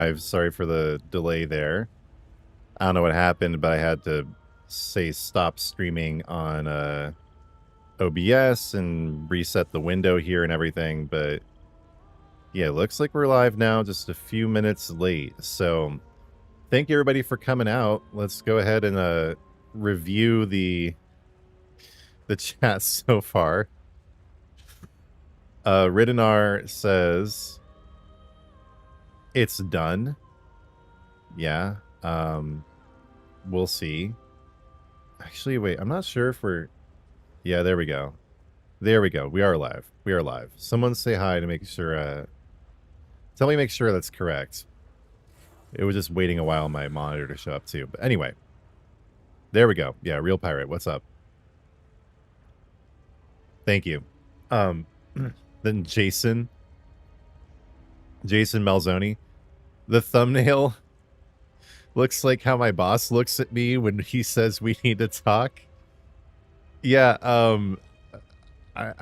I'm sorry for the delay there. I don't know what happened, but I had to say stop streaming on OBS and reset the window here and everything. But yeah, looks like we're live now, just a few minutes late. So thank you everybody for coming out. Let's go ahead and review the chat so far. Ridinar says it's done. Yeah. We'll see. Actually, wait, I'm not sure if we're... Yeah, there we go. There we go. We are live. We are live. Someone say hi to make sure... Tell me make sure that's correct. It was just waiting a while on my monitor to show up too. But anyway. There we go. Yeah, Real Pirate. What's up? Thank you. Then Jason Malzoni. The thumbnail looks like how my boss looks at me when he says we need to talk. Yeah, I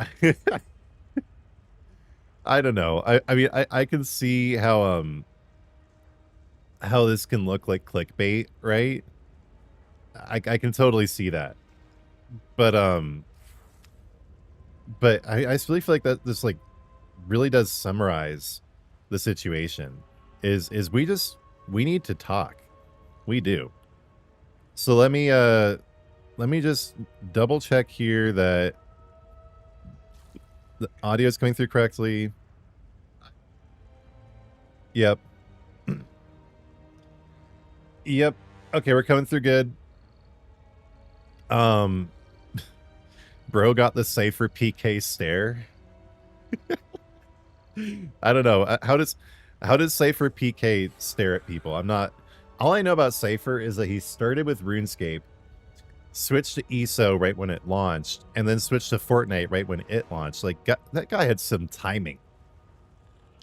I don't know. I mean I can see how this can look like clickbait, right? I can totally see that. But I really feel like that this like really does summarize the situation. Is we need to talk. We do. So let me just double check here that the audio is coming through correctly. Yep. Yep. Okay, we're coming through good. Bro got the Cypher PK stare. I don't know. How does Cypher PK stare at people? I'm not... All I know about Cypher is that he started with RuneScape, switched to ESO right when it launched, and then switched to Fortnite right when it launched. Like, that guy had some timing.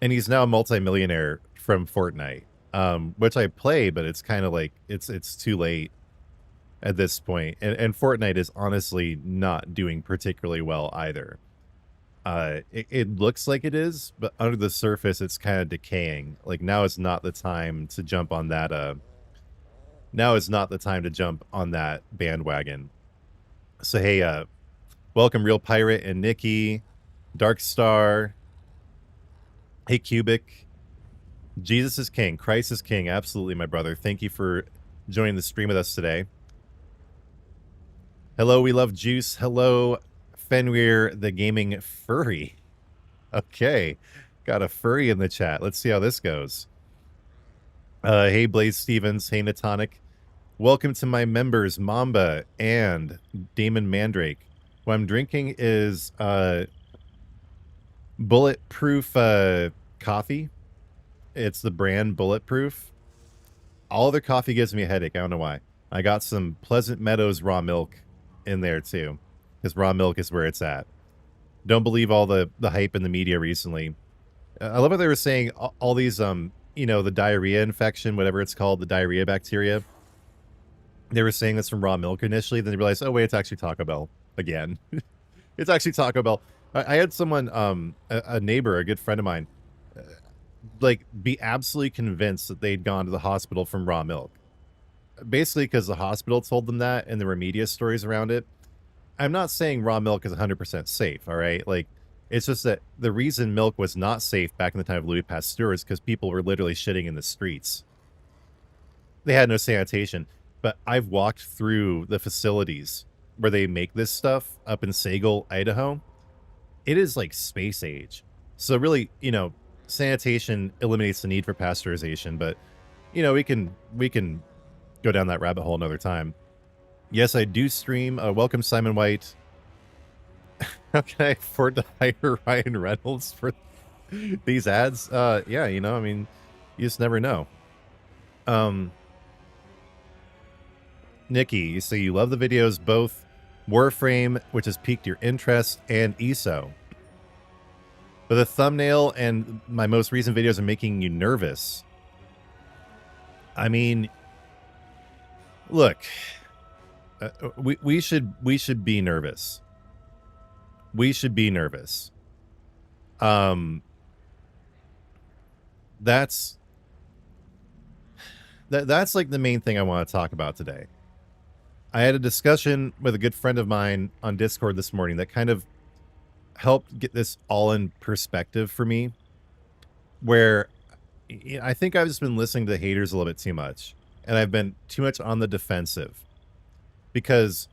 And he's now a multimillionaire from Fortnite, which I play, but it's kind of like, it's too late at this point. And Fortnite is honestly not doing particularly well either. It looks like it is, but under the surface, it's kind of decaying. Like, now is not the time to jump on that. Now is not the time to jump on that bandwagon. So, hey, welcome Real Pirate and Nikki, Darkstar. Hey, Cubic. Jesus is king. Christ is king. Absolutely, my brother. Thank you for joining the stream with us today. Hello, we love Juice. Hello, Fenrir, the gaming furry. Okay, got a furry in the chat. Let's see how this goes. Hey, Blaze Stevens. Hey, Natonic. Welcome to my members, Mamba and Damon Mandrake. What I'm drinking is Bulletproof coffee. It's the brand Bulletproof. All other coffee gives me a headache. I don't know why. I got some Pleasant Meadows raw milk in there too, because raw milk is where it's at. Don't believe all the hype in the media recently. I love what they were saying. All these you know, the diarrhea infection, whatever it's called, the diarrhea bacteria. They were saying this from raw milk initially, then they realized, oh wait, it's actually Taco Bell again. It's actually Taco Bell. I had someone, a neighbor, a good friend of mine, like be absolutely convinced that they'd gone to the hospital from raw milk. Basically because the hospital told them that and there were media stories around it. I'm not saying raw milk is 100% safe, all right? Like, it's just that the reason milk was not safe back in the time of Louis Pasteur is because people were literally shitting in the streets. They had no sanitation. But I've walked through the facilities where they make this stuff up in Sagal, Idaho. It is like space age. So really, you know, sanitation eliminates the need for pasteurization, but you know, we can go down that rabbit hole another time. Yes, I do stream. Welcome, Simon White. How can I afford to hire Ryan Reynolds for these ads? Yeah, you know, I mean, you just never know. Nikki, you say you love the videos, both Warframe, which has piqued your interest, and ESO. But the thumbnail and my most recent videos are making you nervous. I mean, look, we should be nervous. We should be nervous. That's that's like the main thing I want to talk about today. I had a discussion with a good friend of mine on Discord this morning that kind of helped get this all in perspective for me, where I think I've just been listening to the haters a little bit too much, and I've been too much on the defensive because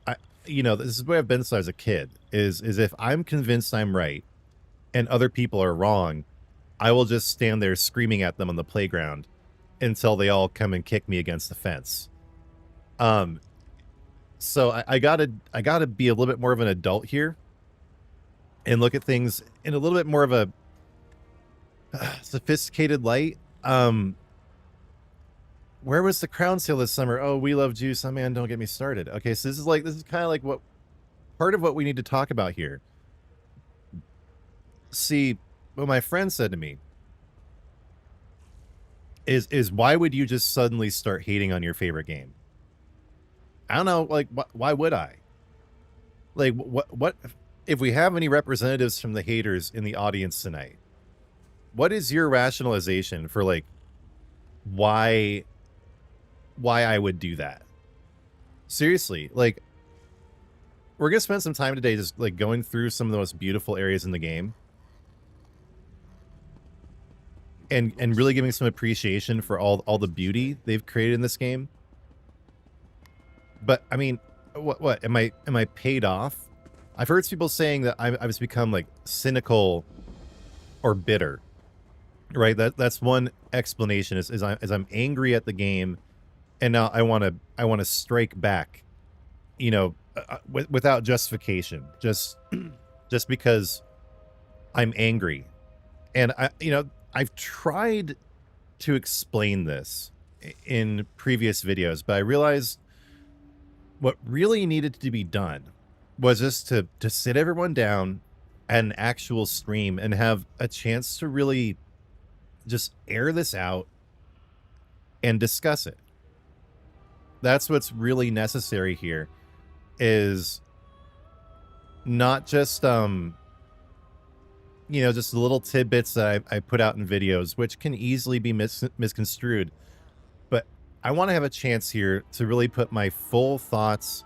this is where I've been since I was a kid. Is if I'm convinced I'm right and other people are wrong, I will just stand there screaming at them on the playground until they all come and kick me against the fence. So I gotta be a little bit more of an adult here and look at things in a little bit more of a sophisticated light. Where was the crown sale this summer? Oh, we love juice. Oh man, don't get me started. Okay, so this is kind of like what part of what we need to talk about here. See, what my friend said to me is why would you just suddenly start hating on your favorite game? I don't know, like why would I? Like what if we have any representatives from the haters in the audience tonight? What is your rationalization for like why I would do that? Seriously, like we're gonna spend some time today just like going through some of the most beautiful areas in the game and really giving some appreciation for all the beauty they've created in this game. But I mean, what am I paid off? I've heard people saying that I've just become like cynical or bitter, right? That's one explanation is I'm angry at the game, and now I want to strike back, without justification, just because I'm angry. And I've tried to explain this in previous videos, but I realized what really needed to be done was just to sit everyone down at an actual stream and have a chance to really just air this out and discuss it. That's what's really necessary here, is not just just the little tidbits that I put out in videos, which can easily be misconstrued. But I want to have a chance here to really put my full thoughts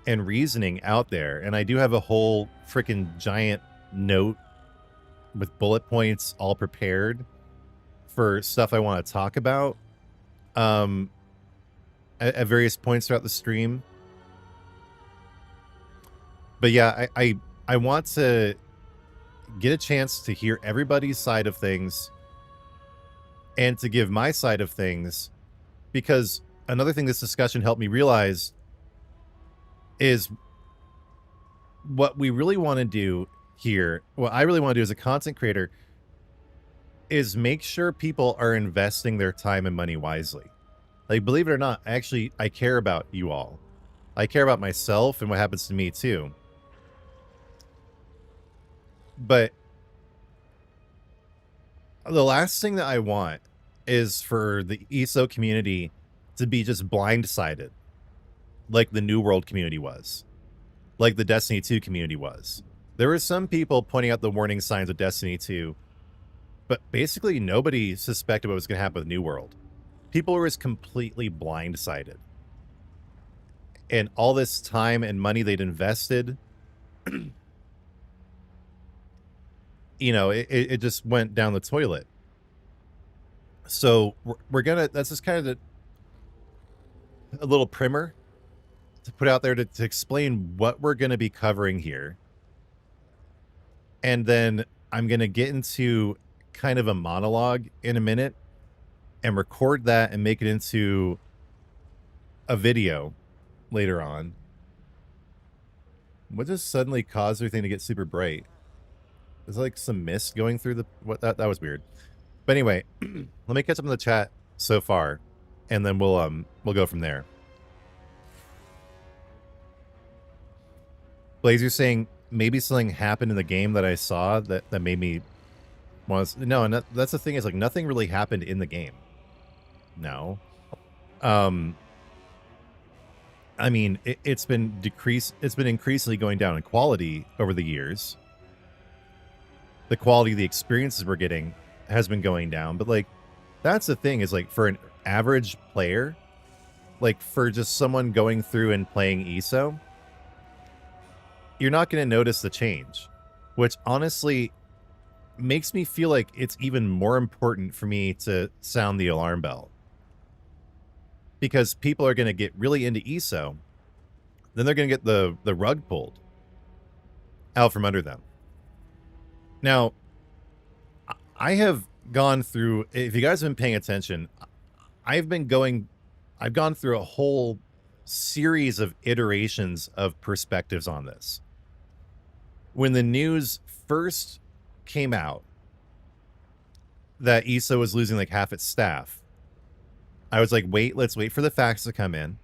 and reasoning out there. And I do have a whole freaking giant note with bullet points all prepared for stuff I want to talk about at various points throughout the stream. But yeah, I want to get a chance to hear everybody's side of things and to give my side of things, because another thing this discussion helped me realize is what we really want to do here, what I really want to do as a content creator, is make sure people are investing their time and money wisely. Like, believe it or not, actually, I care about you all. I care about myself and what happens to me too. But the last thing that I want is for the ESO community to be just blindsided like the New World community was, like the Destiny 2 community was. There were some people pointing out the warning signs of Destiny 2, but basically nobody suspected what was going to happen with New World. People were just completely blindsided. And all this time and money they'd invested, it just went down the toilet. So we're gonna, that's just kind of a little primer to put out there to explain what we're going to be covering here. And then I'm going to get into kind of a monologue in a minute and record that and make it into a video later on. What just suddenly caused everything to get super bright? There's like some mist going through the, that was weird. But anyway, let me catch up in the chat so far, and then we'll go from there. Blaze, you're saying maybe something happened in the game that I saw that made me want to... No, and that's the thing, is like nothing really happened in the game. No. I mean, it's been increasingly going down in quality over the years. The quality of the experiences we're getting has been going down, but like that's the thing, is like for average player, like for just someone going through and playing ESO, you're not going to notice the change, which honestly makes me feel like it's even more important for me to sound the alarm bell, because people are going to get really into ESO, then they're going to get the rug pulled out from under them. Now, I have gone through, if you guys have been paying attention, I've gone through a whole series of iterations of perspectives on this. When the news first came out that ESO was losing like half its staff, I was like, let's wait for the facts to come in.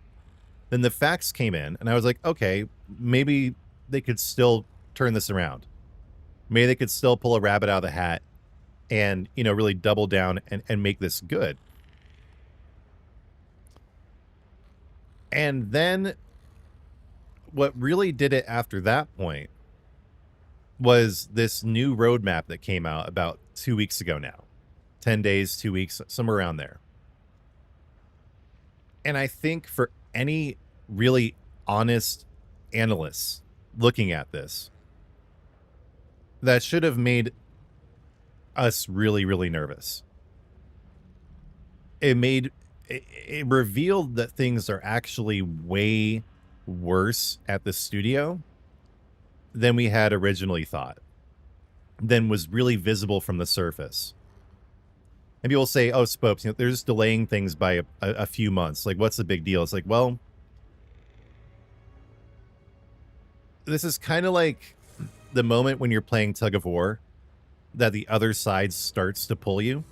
Then the facts came in, and I was like, okay, maybe they could still turn this around. Maybe they could still pull a rabbit out of the hat and, really double down and make this good. And then what really did it after that point was this new roadmap that came out about 2 weeks ago now. 10 days, 2 weeks, somewhere around there. And I think for any really honest analysts looking at this, that should have made us really, really nervous. It revealed that things are actually way worse at the studio than we had originally thought, than was really visible from the surface. And people say, oh, Spopes, they're just delaying things by a few months. Like, what's the big deal? It's like, well, this is kind of like the moment when you're playing tug of war that the other side starts to pull you.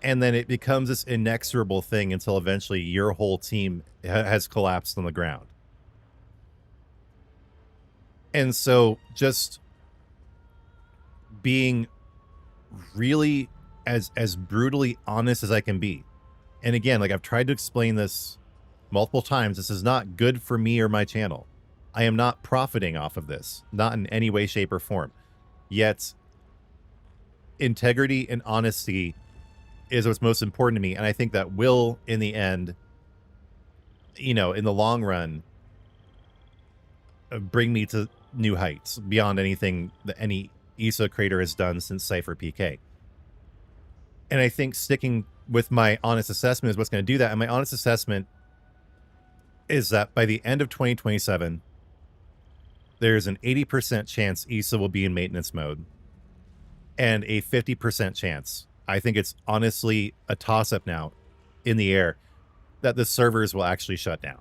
And then it becomes this inexorable thing until eventually your whole team has collapsed on the ground. And so just being really as brutally honest as I can be. And again, like I've tried to explain this multiple times, this is not good for me or my channel. I am not profiting off of this, not in any way, shape, or form. Yet, integrity and honesty is what's most important to me. And I think that will, in the end, in the long run, bring me to new heights beyond anything that any ESO creator has done since Cypher PK. And I think sticking with my honest assessment is what's going to do that. And my honest assessment is that by the end of 2027, there's an 80% chance ESO will be in maintenance mode and a 50% chance, I think it's honestly a toss-up now in the air, that the servers will actually shut down.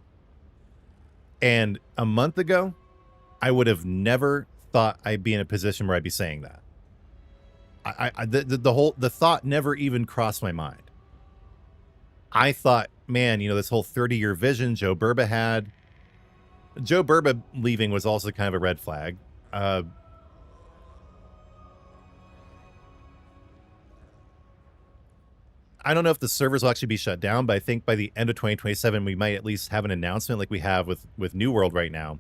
And a month ago, I would have never thought I'd be in a position where I'd be saying that. The thought never even crossed my mind. I thought, man, this whole 30-year vision Joe Burba had. Joe Burba leaving was also kind of a red flag. I don't know if the servers will actually be shut down, but I think by the end of 2027, we might at least have an announcement like we have with New World right now,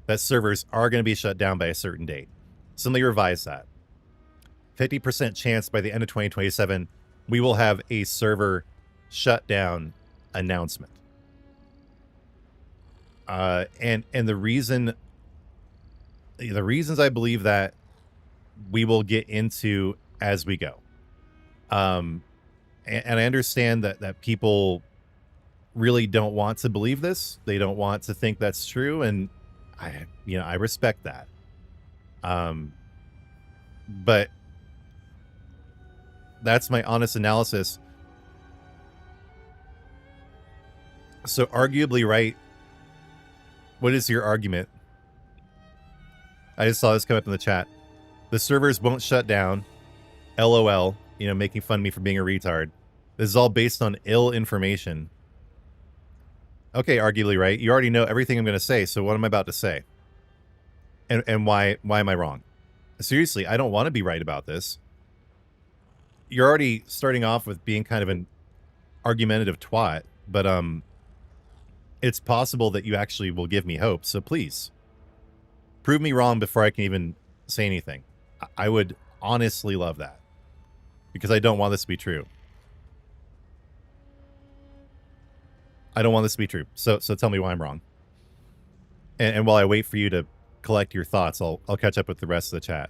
that servers are going to be shut down by a certain date. Simply revise that. 50% chance by the end of 2027, we will have a server shutdown announcement. And the reasons I believe that we will get into as we go. And I understand that people really don't want to believe this. They don't want to think that's true. And I respect that. But that's my honest analysis. So arguably, right? What is your argument? I just saw this come up in the chat. The servers won't shut down. LOL. Making fun of me for being a retard. This is all based on ill information. Okay, arguably, right? You already know everything I'm going to say, so what am I about to say? And why am I wrong? Seriously, I don't want to be right about this. You're already starting off with being kind of an argumentative twat, but it's possible that you actually will give me hope, so please, prove me wrong before I can even say anything. I would honestly love that, because I don't want this to be true. I don't want this to be true. So tell me why I'm wrong. And while I wait for you to collect your thoughts, I'll catch up with the rest of the chat.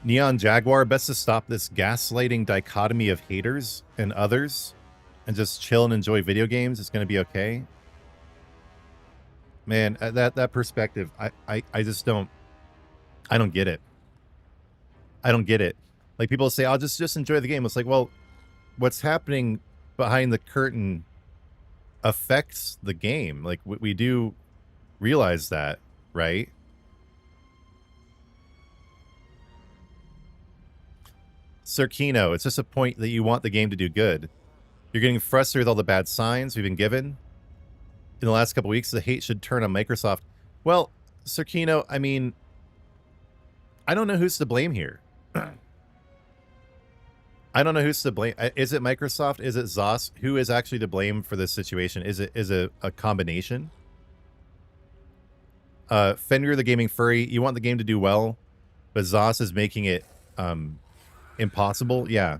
Neon Jaguar, best to stop this gaslighting dichotomy of haters and others and just chill and enjoy video games. It's going to be okay. Man, that perspective, I just don't, I don't get it. I don't get it. Like, people say, I'll just enjoy the game. It's like, well, what's happening behind the curtain affects the game. Like, we do realize that, right? Cirkino, it's just a point that you want the game to do good. You're getting frustrated with all the bad signs we've been given in the last couple weeks. The hate should turn on Microsoft. Well, Cirkino, I mean, I don't know who's to blame here. I don't know who's to blame. Is it Microsoft? Is it ZOS? Who is actually to blame for this situation? Is it a combination? Fenrir, the gaming furry, you want the game to do well, but ZOS is making it impossible. Yeah.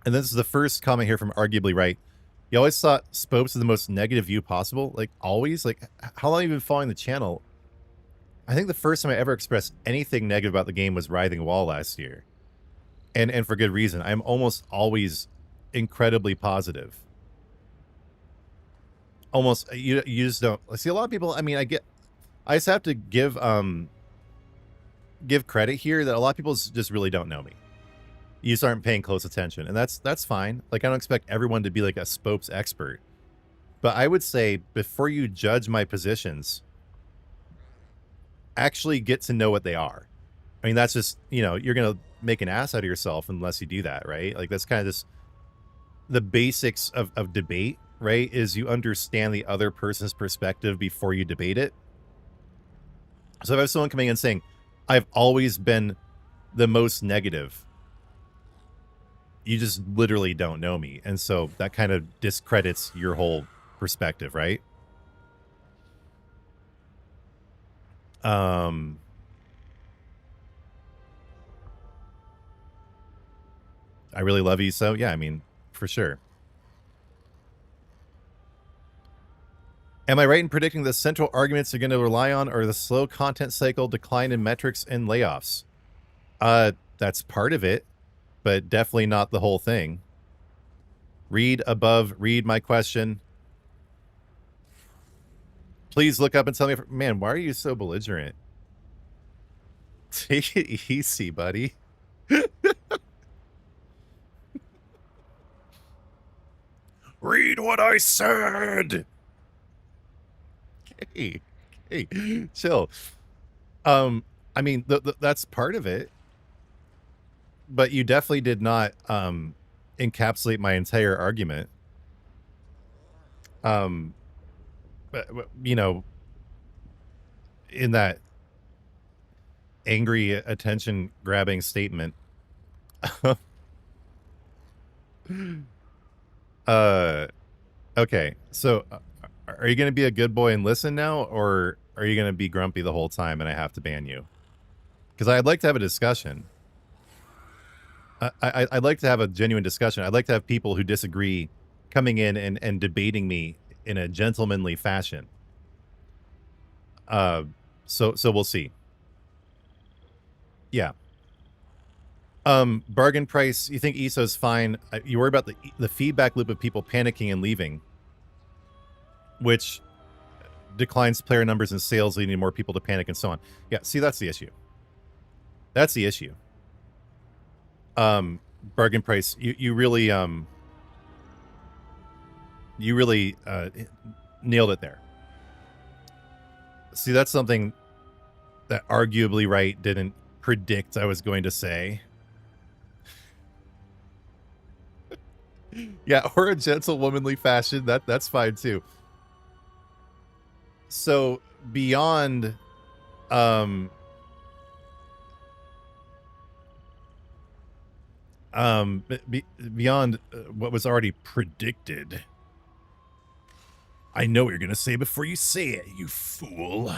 And this is the first comment here from Arguably Right. You always thought Spopes is the most negative view possible. Like, always? Like, how long have you been following the channel? I think the first time I ever expressed anything negative about the game was Writhing Wall last year. And for good reason. I'm almost always incredibly positive. Almost, you just don't. I see a lot of people, I mean, I just have to give credit here that a lot of people just really don't know me. You just aren't paying close attention, and that's fine. Like, I don't expect everyone to be like a Spopes expert, but I would say before you judge my positions, actually get to know what they are. I mean, that's just, you know, you're gonna make an ass out of yourself unless you do that, right? Like, that's kind of just the basics of debate, right? Is you understand the other person's perspective before you debate it. So if I have someone coming in saying, I've always been the most negative, you just literally don't know me. And so that kind of discredits your whole perspective, right? I really love ESO. Yeah, I mean, for sure. Am I right in predicting the central arguments are going to rely on are the slow content cycle, decline in metrics, and layoffs? That's part of it, but definitely not the whole thing. Read above, read my question. Please look up and tell me, man, why are you so belligerent? Take it easy, buddy. Read what I said. Hey, chill. I mean, that's part of it, but you definitely did not encapsulate my entire argument. But, you know, in that angry attention grabbing statement. Okay, so are you going to be a good boy and listen now, or are you going to be grumpy the whole time and I have to ban you? Because I'd like to have a discussion. I'd like to have a genuine discussion. I'd like to have people who disagree coming in and debating me in a gentlemanly fashion. So we'll see. Yeah. Bargain price. You think ESO's fine? You worry about the feedback loop of people panicking and leaving, which declines player numbers and sales, leading to more people to panic and so on. Yeah. See, that's the issue. That's the issue. Bargain price. You really nailed it there. See, that's something that Arguably Right didn't predict I was going to say. Yeah, or a gentle womanly fashion. That's fine too. So beyond beyond what was already predicted, I know what you're gonna say before you say it, you fool.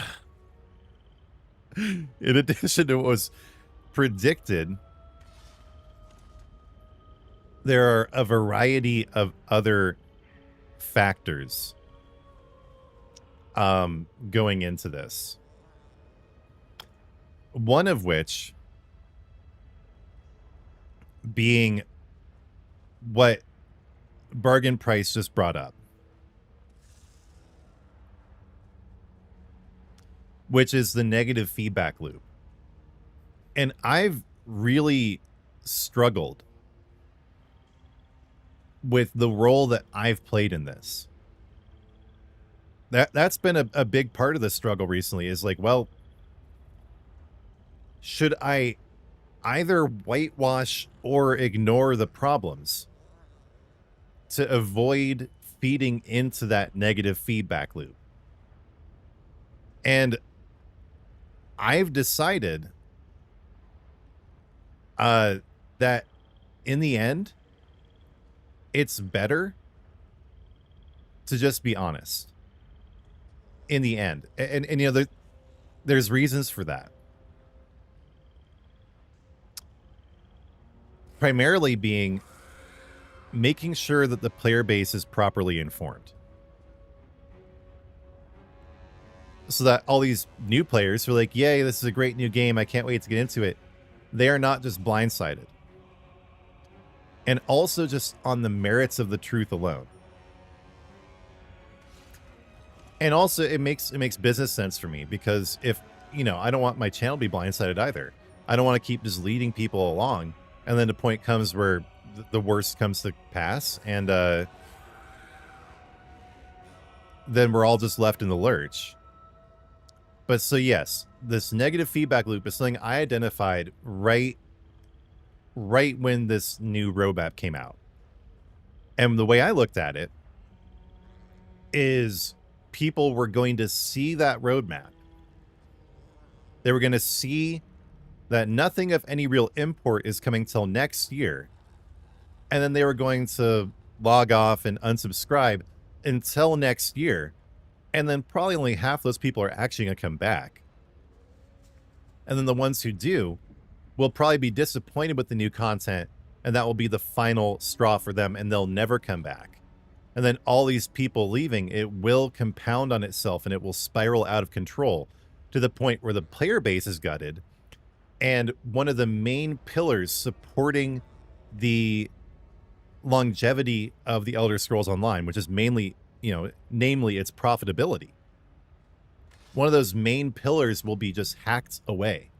In addition to what was predicted, there are a variety of other factors going into this. One of which being what Bargain Price just brought up, which is the negative feedback loop. And I've really struggled with the role that I've played in this. That's been a big part of the struggle recently, is like, well, should I either whitewash or ignore the problems to avoid feeding into that negative feedback loop? And I've decided that in the end, it's better to just be honest. In the end, and you know, there's reasons for that. Primarily being making sure that the player base is properly informed, so that all these new players who are like, yay, this is a great new game, I can't wait to get into it, they are not just blindsided. And also just on the merits of the truth alone. And also it makes business sense for me, because if, you know, I don't want my channel to be blindsided either. I don't want to keep just leading people along, and then the point comes where the worst comes to pass, and then we're all just left in the lurch. But so yes, this negative feedback loop is something I identified right when this new roadmap came out. And the way I looked at it is people were going to see that roadmap. They were going to see that nothing of any real import is coming till next year. And then they were going to log off and unsubscribe until next year. And then probably only half those people are actually going to come back. And then the ones who do will probably be disappointed with the new content, and that will be the final straw for them, and they'll never come back. And then all these people leaving, it will compound on itself, and it will spiral out of control to the point where the player base is gutted. And one of the main pillars supporting the longevity of the Elder Scrolls Online, which is mainly, you know, namely its profitability, one of those main pillars will be just hacked away,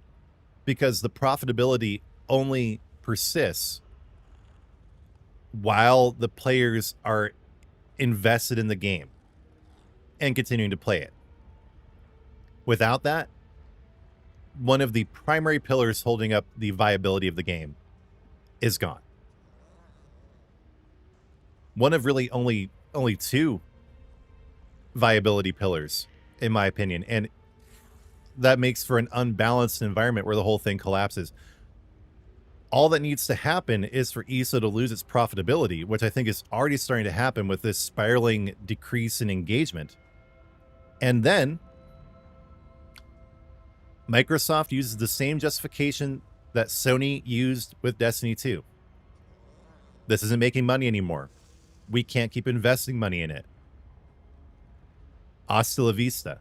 because the profitability only persists while the players are invested in the game and continuing to play it. Without that, one of the primary pillars holding up the viability of the game is gone. One of really only two viability pillars, in my opinion, and that makes for an unbalanced environment where the whole thing collapses. All that needs to happen is for ESO to lose its profitability, which I think is already starting to happen with this spiraling decrease in engagement. And then Microsoft uses the same justification that Sony used with Destiny 2. This isn't making money anymore. We can't keep investing money in it. Hasta la vista.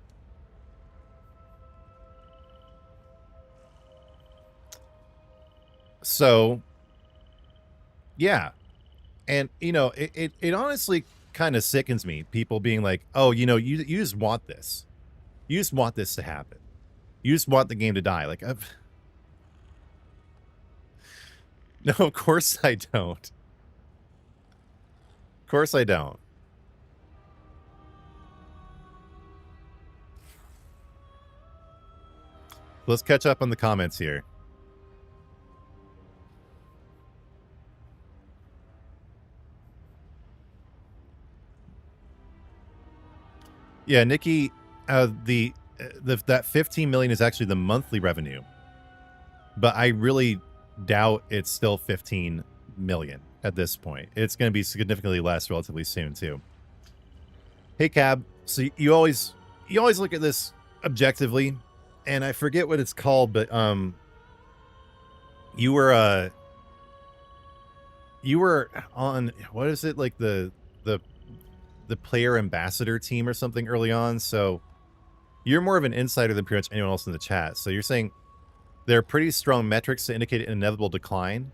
So, yeah. And, you know, it honestly kind of sickens me. People being like, oh, you know, you just want this. You just want this to happen. You just want the game to die. Like, no, of course I don't. Of course I don't. Let's catch up on the comments here. Yeah, Nikki, that 15 million is actually the monthly revenue, but I really doubt it's still 15 million at this point. It's going to be significantly less relatively soon too. Hey Cab, so you always look at this objectively, and I forget what it's called, but you were you were on, what is it, like the the player ambassador team or something early on, so you're more of an insider than pretty much anyone else in the chat. So you're saying there are pretty strong metrics to indicate an inevitable decline.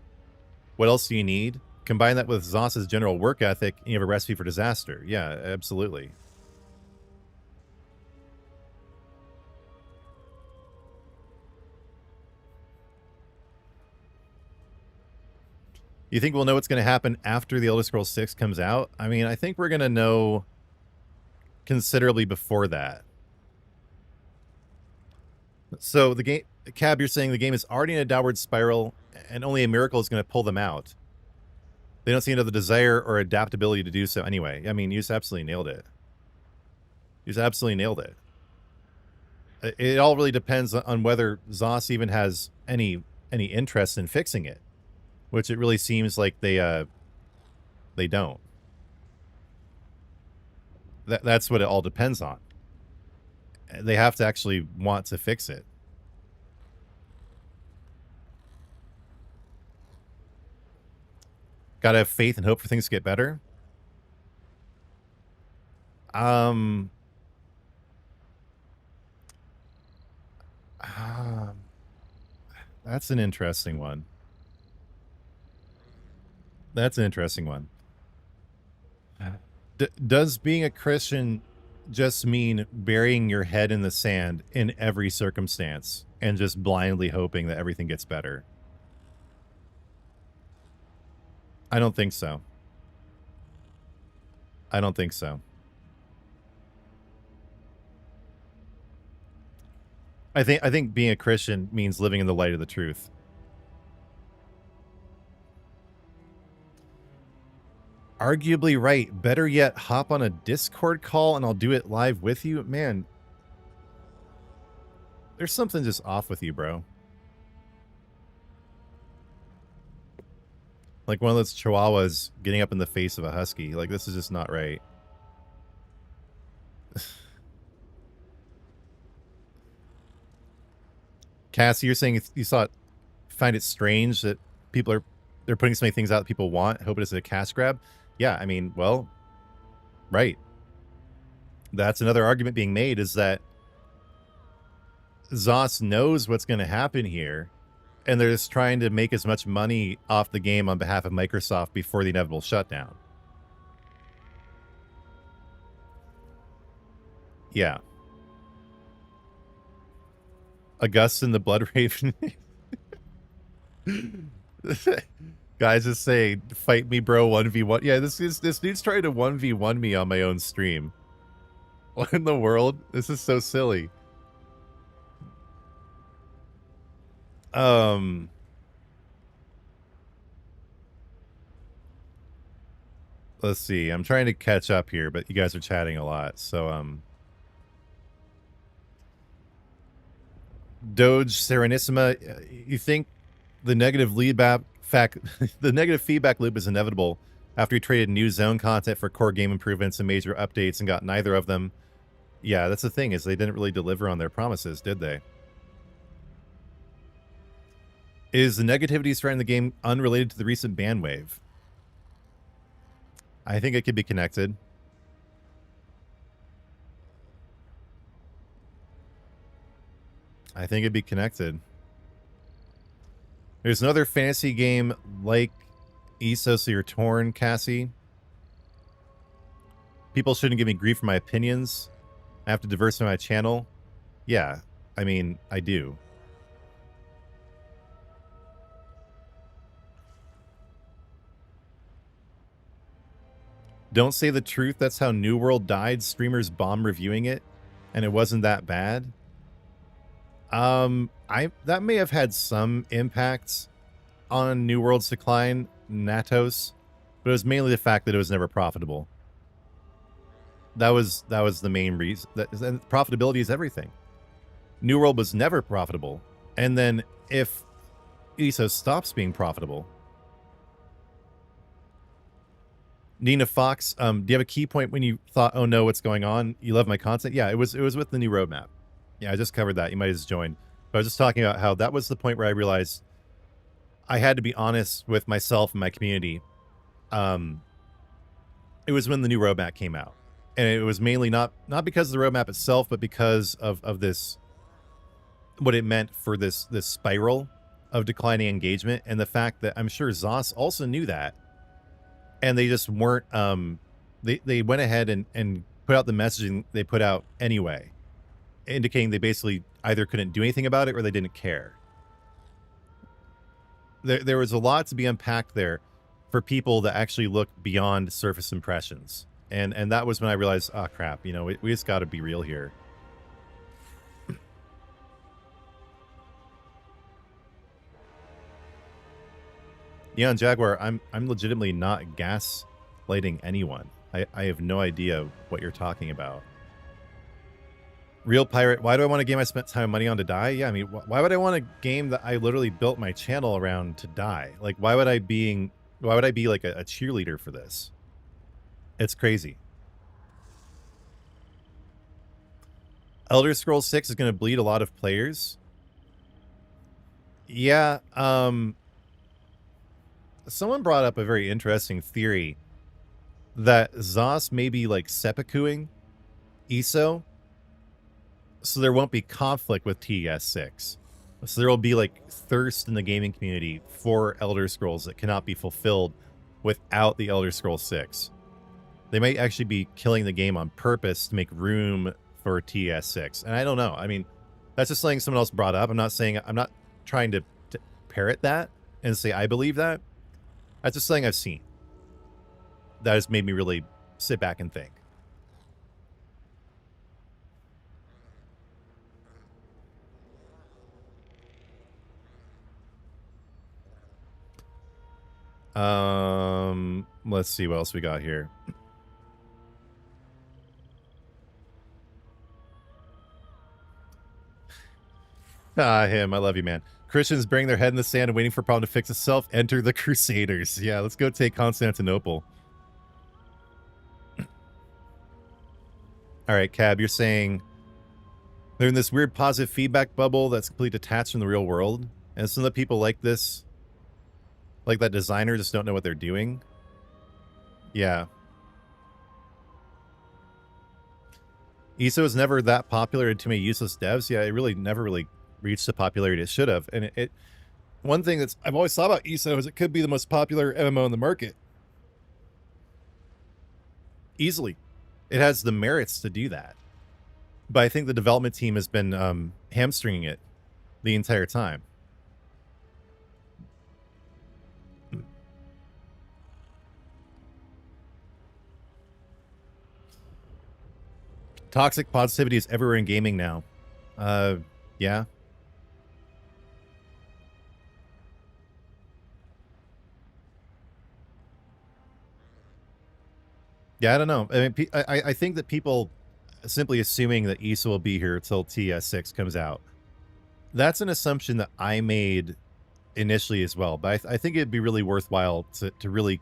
What else do you need? Combine that with Zoss's general work ethic, and you have a recipe for disaster. Yeah, absolutely. You think we'll know what's going to happen after The Elder Scrolls 6 comes out? I mean, I think we're going to know considerably before that. So the game, Cab, you're saying the game is already in a downward spiral, and only a miracle is going to pull them out. They don't seem to have the desire or adaptability to do so anyway. I mean, you just absolutely nailed it. You just absolutely nailed it. It all really depends on whether Zoss even has any interest in fixing it, which it really seems like they don't. That's what it all depends on. They have to actually want to fix it. Gotta have faith and hope for things to get better. That's an interesting one. That's an interesting one. Does being a Christian just mean burying your head in the sand in every circumstance and just blindly hoping that everything gets better? I don't think so. I don't think so. I think being a Christian means living in the light of the truth. Arguably right. Better yet, hop on a Discord call and I'll do it live with you. Man, there's something just off with you, bro. Like one of those chihuahuas getting up in the face of a husky. Like, this is just not right. Cassie, you're saying you find it strange that they're putting so many things out that people want, hope it's a cash grab. Yeah, I mean, well, right. That's another argument being made, is that Zoss knows what's going to happen here, and they're just trying to make as much money off the game on behalf of Microsoft before the inevitable shutdown. Yeah. Augustin the Blood Raven. Guys just say, fight me, bro, 1v1. Yeah, this dude's trying to 1v1 me on my own stream. What in the world? This is so silly. Let's see. I'm trying to catch up here, but you guys are chatting a lot. So, Doge Serenissima, you think the negative the negative feedback loop is inevitable after we traded new zone content for core game improvements and major updates and got neither of them? Yeah, that's the thing, is they didn't really deliver on their promises, did they? Is the negativity surrounding the game unrelated to the recent ban wave? I think it could be connected. I think it'd be connected. There's another fantasy game like ESO, so you're torn, Cassie. People shouldn't give me grief for my opinions. I have to diversify my channel. Yeah, I mean, I do. Don't say the truth. That's how New World died. Streamers bomb reviewing it, and it wasn't that bad. That may have had some impact on New World's decline, Natos, but it was mainly the fact that it was never profitable. That was the main reason. And profitability is everything. New World was never profitable, and then if ESO stops being profitable. Nina Fox, do you have a key point when you thought, "Oh no, what's going on? You love my content"? Yeah, it was with the new roadmap. Yeah, I just covered that. You might have just joined. But I was just talking about how that was the point where I realized I had to be honest with myself and my community. Um, it was when the new roadmap came out. And it was mainly not because of the roadmap itself, but because of this, what it meant for this spiral of declining engagement, and the fact that I'm sure Zoss also knew that, and they just weren't they went ahead and put out the messaging they put out anyway, indicating they basically either couldn't do anything about it or they didn't care. There was a lot to be unpacked there for people that actually look beyond surface impressions. And that was when I realized, oh crap, you know, we just got to be real here. Yeah, and Jaguar, I'm legitimately not gaslighting anyone. I have no idea what you're talking about. Real pirate, why do I want a game I spent time and money on to die? Yeah, I mean, why would I want a game that I literally built my channel around to die? Like, why would I be like a cheerleader for this? It's crazy. Elder Scrolls 6 is going to bleed a lot of players. Yeah, someone brought up a very interesting theory that Zoss may be like seppukuing ESO, so there won't be conflict with TES6. So there will be like thirst in the gaming community for Elder Scrolls that cannot be fulfilled without the Elder Scrolls 6. They might actually be killing the game on purpose to make room for TES6. And I don't know. I mean, that's just something someone else brought up. I'm not trying to parrot that and say I believe that. That's just something I've seen that has made me really sit back and think. Let's see what else we got here. Him. I love you, man. Christians burying their head in the sand and waiting for a problem to fix itself. Enter the Crusaders. Yeah, let's go take Constantinople. All right, Cab, you're saying they're in this weird positive feedback bubble that's completely detached from the real world. And some of the people like this, like that designer, just don't know what they're doing. Yeah. ESO is never that popular and too many useless devs. Yeah, it really never really reached the popularity it should have. And it one thing that's I've always thought about ESO is it could be the most popular MMO in the market. Easily. It has the merits to do that. But I think the development team has been hamstringing it the entire time. Toxic positivity is everywhere in gaming now. Yeah. Yeah, I don't know. I mean, I think that people simply assuming that ESO will be here until TS6 comes out. That's an assumption that I made initially as well. But I think it'd be really worthwhile to really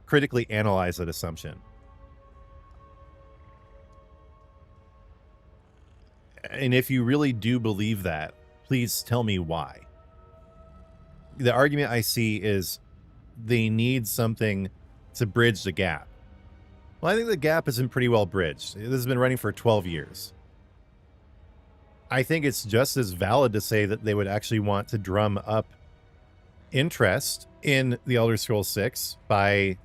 critically analyze that assumption. And if you really do believe that, please tell me why. The argument I see is they need something to bridge the gap. Well, I think the gap has been pretty well bridged. This has been running for 12 years. I think it's just as valid to say that they would actually want to drum up interest in the Elder Scrolls 6 by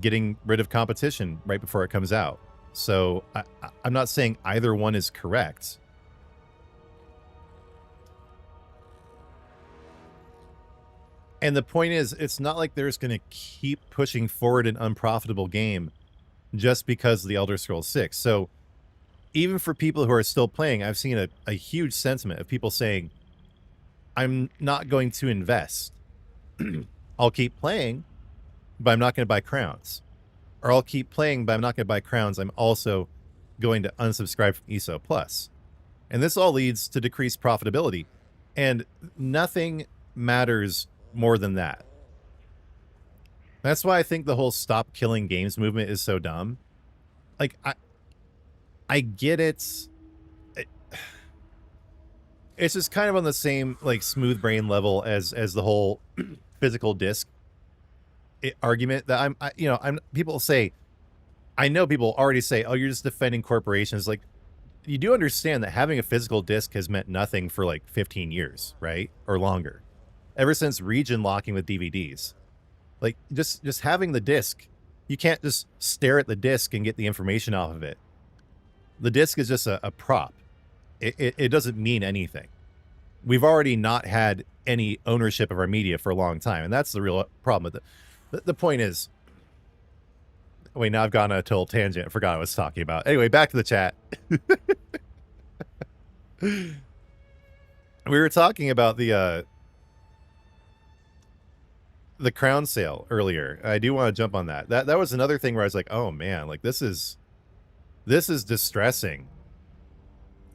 getting rid of competition right before it comes out. So I'm not saying either one is correct. And the point is, it's not like they're just going to keep pushing forward an unprofitable game just because of the Elder Scrolls 6. So even for people who are still playing, I've seen a huge sentiment of people saying, I'm not going to invest. I'll keep playing, but I'm not going to buy crowns. Or I'll keep playing, but I'm not going to buy crowns. I'm also going to unsubscribe from ESO Plus. And this all leads to decreased profitability. And nothing matters more than that. That's why I think the whole stop killing games movement is so dumb. Like, I get it. it's just kind of on the same like smooth brain level as the whole physical disc argument that I'm people say, I know people already say, oh, you're just defending corporations. Like, you do understand that having a physical disc has meant nothing for like 15 years, right? Or longer. Ever since region locking with DVDs. Like, just having the disc, you can't just stare at the disc and get the information off of it. The disc is just a prop. It doesn't mean anything. We've already not had any ownership of our media for a long time, and that's the real problem with it. The point is, wait, now I've gone on a total tangent. I forgot what I was talking about. Anyway, back to the chat. We were talking about the crown sale earlier. I do want to jump on that. That was another thing where I was like, oh man, like this is distressing.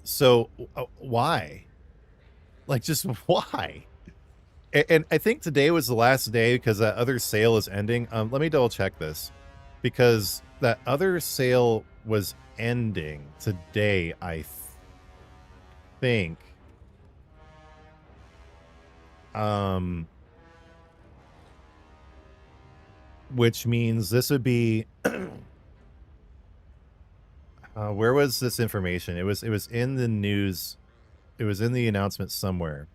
So why? Like, just why? And I think today was the last day because that other sale is ending. Let me double check this, because that other sale was ending today, I think. Which means this would be where was this information? It was in the news. It was in the announcement somewhere.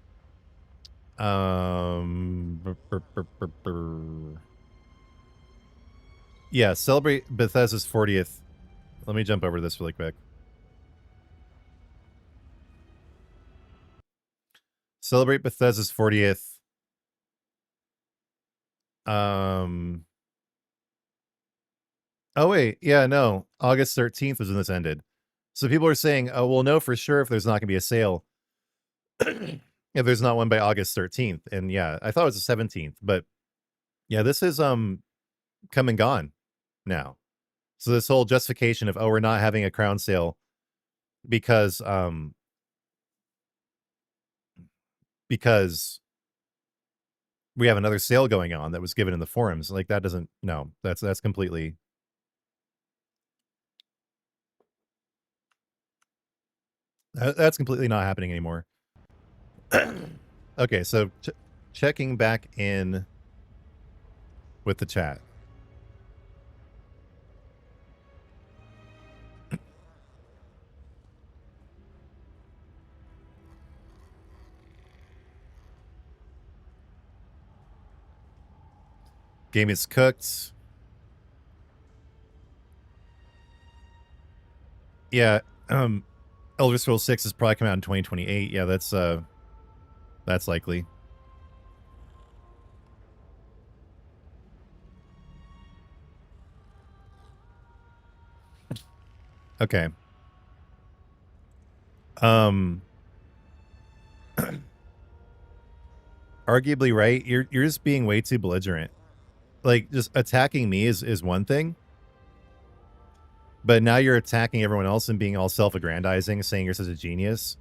Yeah, celebrate Bethesda's 40th. Let me jump over this really quick. Celebrate Bethesda's 40th. Oh wait, yeah, no. August 13th was when this ended. So people are saying, oh, we'll know for sure if there's not gonna be a sale. If there's not one by August 13th. And yeah, I thought it was the 17th, but yeah, this is come and gone now. So this whole justification of, oh, we're not having a crown sale because we have another sale going on that was given in the forums. Like, that doesn't, no, that's completely, that's completely not happening anymore. Okay, so checking back in with the chat. Game is cooked. Yeah, Elder Scrolls 6 is probably coming out in 2028. Yeah, that's likely. Okay. Arguably right. You're just being way too belligerent. Like, just attacking me is one thing. But now you're attacking everyone else and being all self-aggrandizing, saying you're such a genius.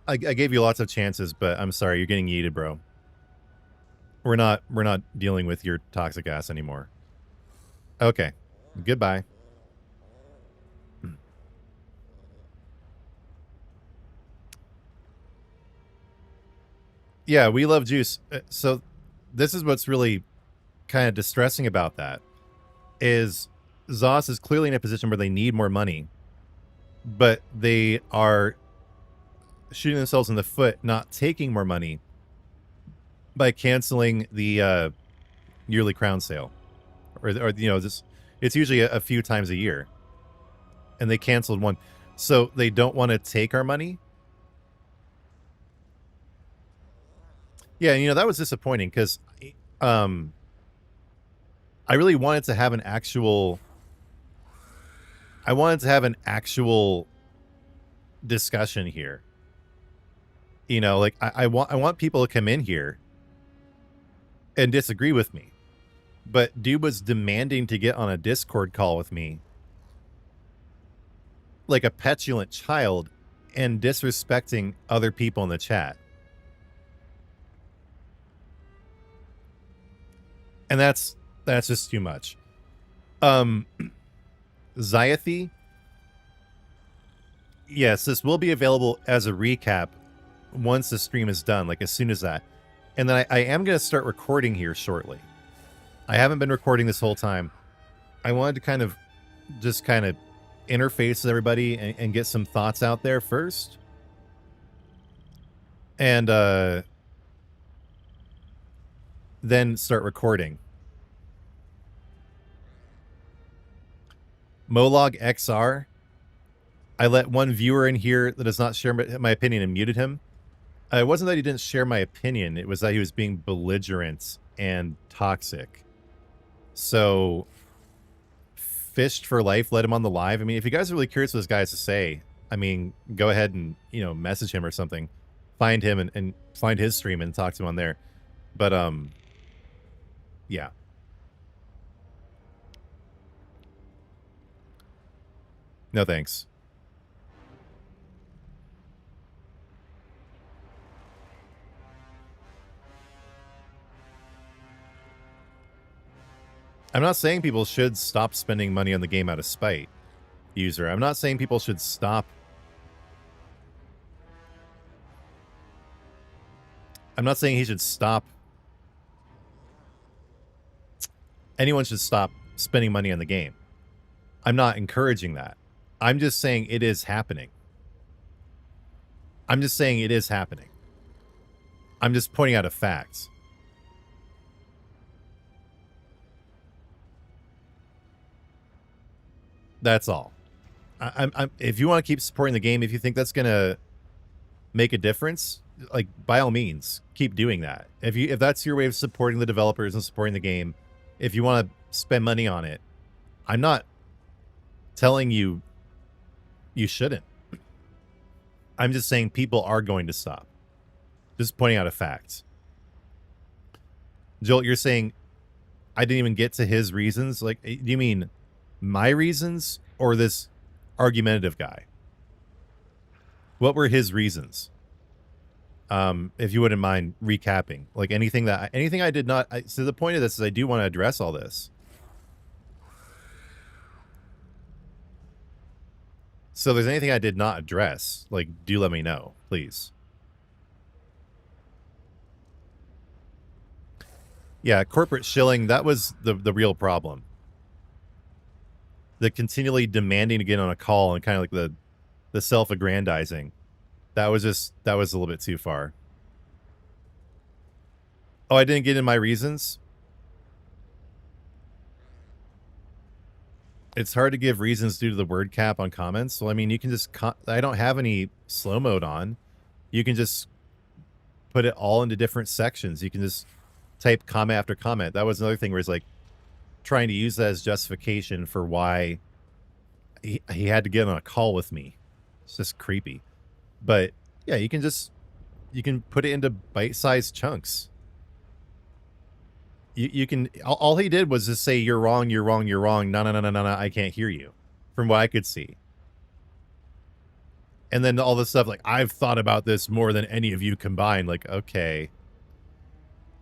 I gave you lots of chances, but I'm sorry, you're getting yeeted, bro. We're not dealing with your toxic ass anymore. Okay. Goodbye. Yeah, we love juice. So this is what's really kind of distressing about that is ZOS is clearly in a position where they need more money, but they are shooting themselves in the foot, not taking more money by canceling the yearly crown sale, or just, it's usually a few times a year, and they canceled one, so they don't want to take our money. Yeah, that was disappointing because I really wanted to have an actual. I wanted to have an actual discussion here. Like I want people to come in here and disagree with me. But dude was demanding to get on a Discord call with me like a petulant child and disrespecting other people in the chat. And that's just too much. Zyathy Yes, this will be available as a recap once the stream is done, like as soon as that. And then I am going to start recording here shortly. I haven't been recording this whole time. I wanted to kind of interface with everybody and get some thoughts out there first. And then start recording. Molog XR. I let one viewer in here that does not share my opinion and muted him. It wasn't that he didn't share my opinion. It was that he was being belligerent and toxic. So, Fished for Life let him on the live. I mean, if you guys are really curious what this guy has to say, I mean, go ahead and, message him or something. Find him and find his stream and talk to him on there. But, yeah. No thanks. I'm not saying people should stop spending money on the game out of spite, user. I'm not saying people should stop. I'm not saying he should stop. Anyone should stop spending money on the game. I'm not encouraging that. I'm just saying it is happening. I'm just saying it is happening. I'm just pointing out a fact. That's all. If you want to keep supporting the game, if you think that's gonna make a difference, like by all means, keep doing that. If that's your way of supporting the developers and supporting the game, if you want to spend money on it, I'm not telling you shouldn't. I'm just saying people are going to stop. Just pointing out a fact. Joel, you're saying I didn't even get to his reasons. Like, do you mean my reasons or this argumentative guy? What were his reasons? If you wouldn't mind recapping, like anything I did not. So the point of this is I do want to address all this. So if there's anything I did not address, like, do let me know, please. Yeah, corporate shilling, that was the real problem. The continually demanding to get on a call and kind of like the self-aggrandizing. That was a little bit too far. Oh, I didn't get in my reasons? It's hard to give reasons due to the word cap on comments. So, I mean, you can just... I don't have any slow mode on. You can just put it all into different sections. You can just type comment after comment. That was another thing where it's like trying to use that as justification for why he had to get on a call with me. It's just creepy. But, yeah, you can put it into bite-sized chunks. You can... All he did was just say, you're wrong, you're wrong, you're wrong. No, I can't hear you. From what I could see. And then all this stuff like, I've thought about this more than any of you combined. Like, okay.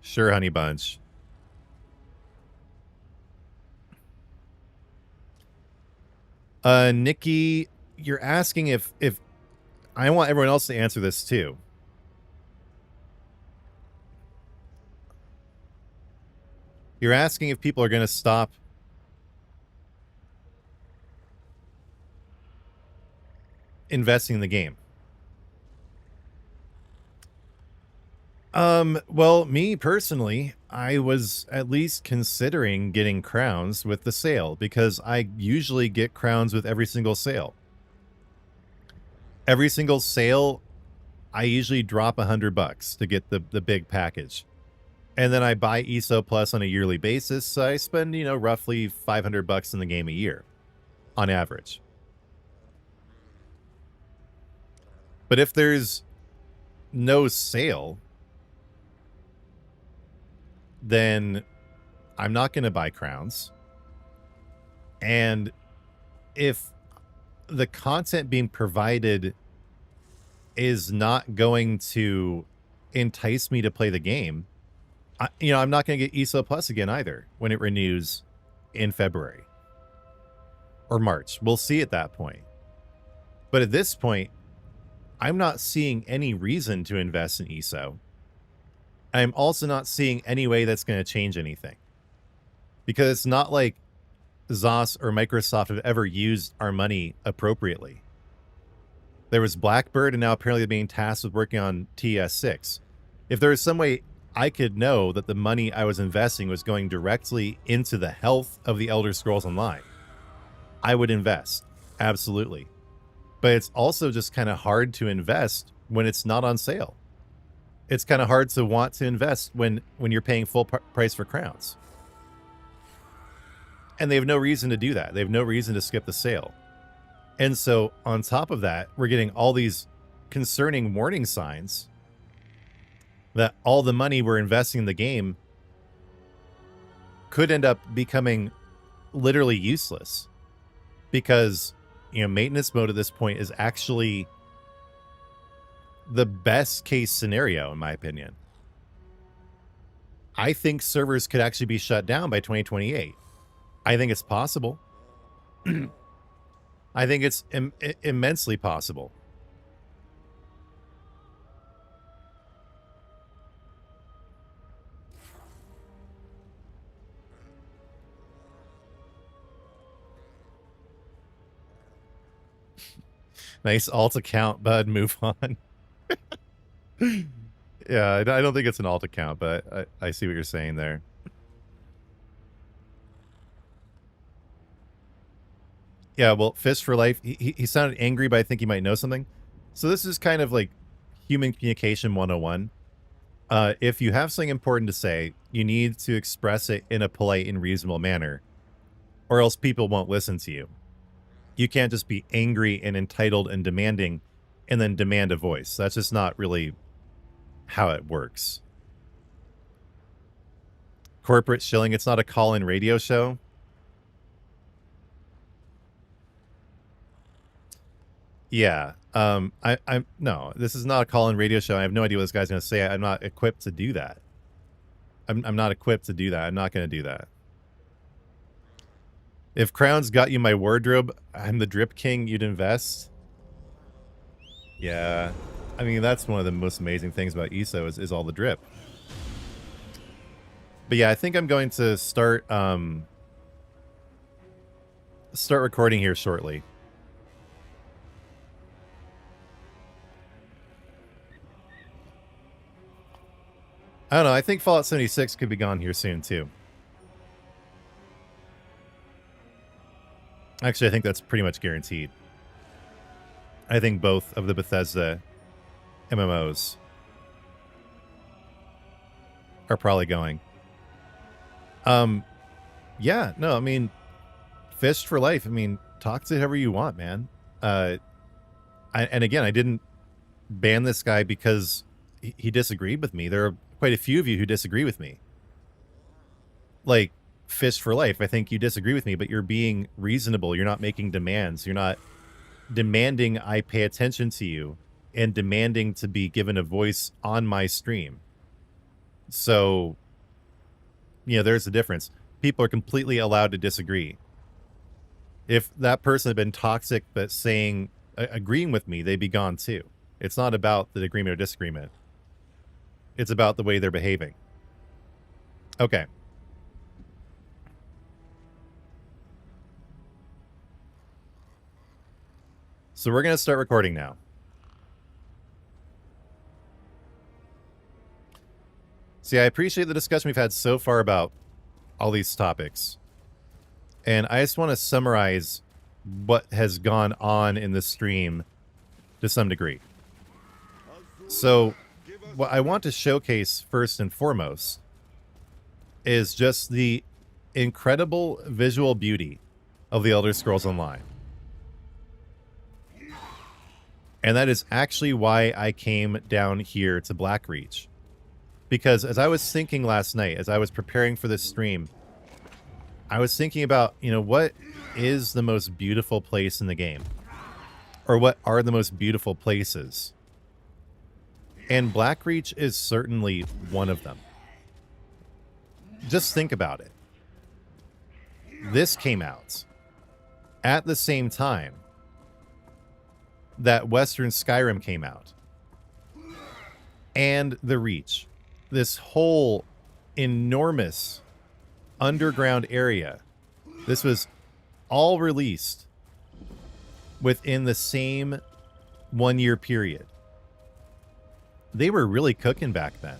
Sure, honey bunch. Nikki, you're asking if I want everyone else to answer this too. You're asking if people are going to stop investing in the game. Well, me personally, I was at least considering getting crowns with the sale because I usually get crowns with every single sale. Every single sale, I usually drop $100 to get the big package. And then I buy ESO Plus on a yearly basis, so I spend, roughly $500 in the game a year on average. But if there's no sale, then I'm not going to buy crowns. And if the content being provided is not going to entice me to play the game, I'm not going to get ESO Plus again either when it renews in February or March. We'll see at that point. But at this point, I'm not seeing any reason to invest in ESO. I'm also not seeing any way that's going to change anything. Because it's not like ZOS or Microsoft have ever used our money appropriately. There was Blackbird, and now apparently they're being tasked with working on TS6. If there was some way I could know that the money I was investing was going directly into the health of the Elder Scrolls Online, I would invest. Absolutely. But it's also just kind of hard to invest when it's not on sale. It's kind of hard to want to invest when you're paying full price for crowns. And they have no reason to do that. They have no reason to skip the sale. And so on top of that, we're getting all these concerning warning signs that all the money we're investing in the game could end up becoming literally useless. Because, maintenance mode at this point is actually the best case scenario, in my opinion. I think servers could actually be shut down by 2028. I think it's possible. I think it's immensely possible. Nice alt account, bud. Move on. Yeah, I don't think it's an alt account, but I see what you're saying there. Yeah, well, Fist for Life, he sounded angry, but I think he might know something. So this is kind of like human communication 101. If you have something important to say, you need to express it in a polite and reasonable manner, or else people won't listen to you. You can't just be angry and entitled and demanding and then demand a voice. That's just not really how it works. Corporate shilling, it's not a call-in radio show. Yeah. No, this is not a call-in radio show. I have no idea what this guy's going to say. I'm not equipped to do that. I'm not equipped to do that. I'm not going to do that. If crowns got you my wardrobe, I'm the drip king, you'd invest. Yeah. I mean, that's one of the most amazing things about ESO is all the drip. But yeah, I think I'm going to start recording here shortly. I don't know. I think Fallout 76 could be gone here soon, too. Actually, I think that's pretty much guaranteed. I think both of the Bethesda MMOs are probably going. Yeah, no, I mean, Fist for Life. I mean, talk to whoever you want, man. And again, I didn't ban this guy because he disagreed with me. There are quite a few of you who disagree with me. Like, Fist for Life, I think you disagree with me, but you're being reasonable. You're not making demands. You're not demanding I pay attention to you and demanding to be given a voice on my stream. So, there's a difference. People are completely allowed to disagree. If that person had been toxic but agreeing with me, they'd be gone too. It's not about the agreement or disagreement. It's about the way they're behaving. Okay. So we're going to start recording now. See, I appreciate the discussion we've had so far about all these topics. And I just want to summarize what has gone on in the stream to some degree. So what I want to showcase first and foremost is just the incredible visual beauty of the Elder Scrolls Online. And that is actually why I came down here to Blackreach. Because as I was thinking last night, as I was preparing for this stream, I was thinking about, what is the most beautiful place in the game? Or what are the most beautiful places? And Blackreach is certainly one of them. Just think about it. This came out at the same time that Western Skyrim came out. And the Reach. This whole enormous underground area. This was all released within the same 1 year period. They were really cooking back then.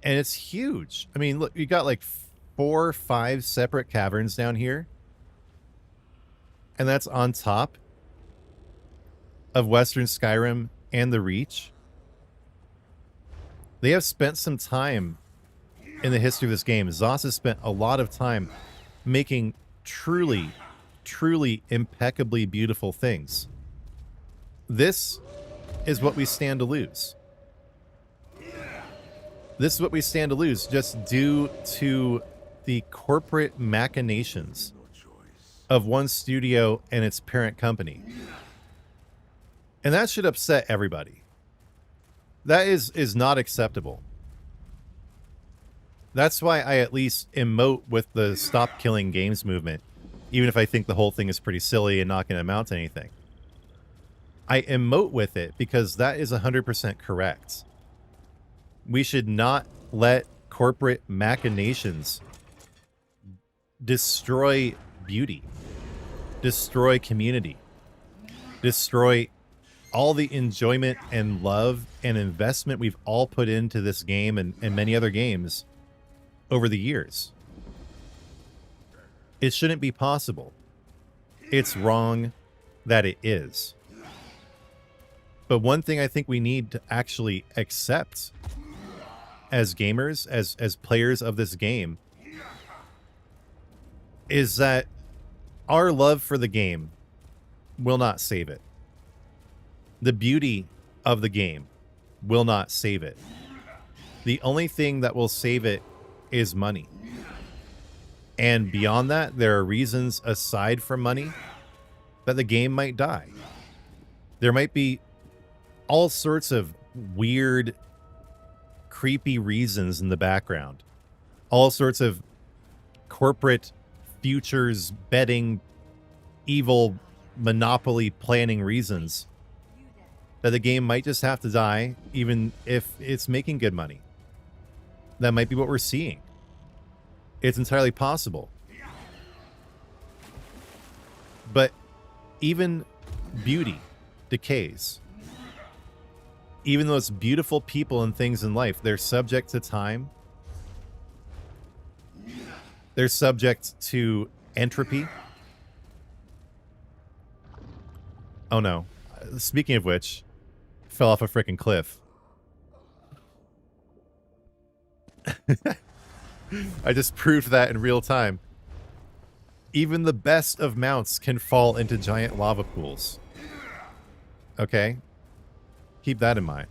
And it's huge. I mean, look, you got like 4 or 5 separate caverns down here. And that's on top of Western Skyrim and the Reach. They have spent some time in the history of this game. ZOS has spent a lot of time making truly, truly impeccably beautiful things. This is what we stand to lose. This is what we stand to lose just due to the corporate machinations of one studio and its parent company. And that should upset everybody. That is not acceptable. That's why I at least emote with the stop killing games movement, even if I think the whole thing is pretty silly and not going to amount to anything. I emote with it because that is 100% correct. We should not let corporate machinations destroy beauty, destroy community, destroy all the enjoyment and love and investment we've all put into this game and many other games over the years. It shouldn't be possible. It's wrong that it is. But one thing I think we need to actually accept as gamers, as players of this game, is that our love for the game will not save it. The beauty of the game will not save it. The only thing that will save it is money. And beyond that, there are reasons aside from money that the game might die. There might be all sorts of weird, creepy reasons in the background. All sorts of corporate futures betting, evil monopoly planning reasons that the game might just have to die, even if it's making good money. That might be what we're seeing. It's entirely possible. But even beauty decays. Even those beautiful people and things in life, they're subject to time. They're subject to entropy. Oh no. Speaking of which, fell off a freaking cliff. I just proved that in real time. Even the best of mounts can fall into giant lava pools. Okay? Keep that in mind.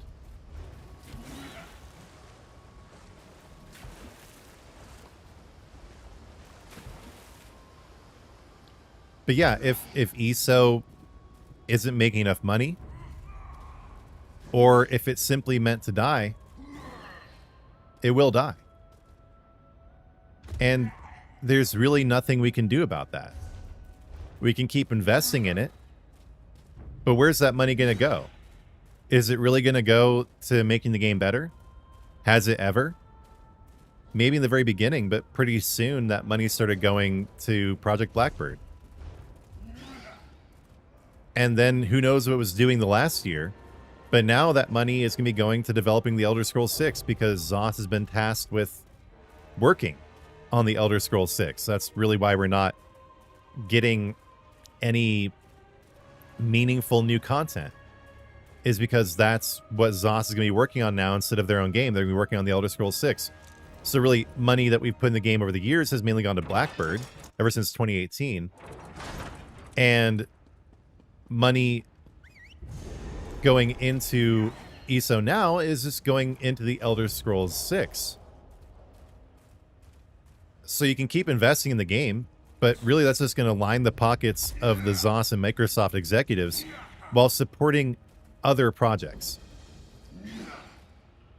But yeah, if ESO isn't making enough money, or if it's simply meant to die, it will die. And there's really nothing we can do about that. We can keep investing in it, but where's that money going to go? Is it really going to go to making the game better? Has it ever? Maybe in the very beginning, but pretty soon that money started going to Project Blackbird. And then who knows what it was doing the last year. But now that money is going to be going to developing the Elder Scrolls 6 because ZOS has been tasked with working on the Elder Scrolls 6. That's really why we're not getting any meaningful new content, is because that's what ZOS is going to be working on now instead of their own game. They're going to be working on the Elder Scrolls 6. So really, money that we've put in the game over the years has mainly gone to Blackbird ever since 2018. And money going into ESO now is just going into the Elder Scrolls 6. So you can keep investing in the game, but really that's just going to line the pockets of the ZOS and Microsoft executives while supporting other projects.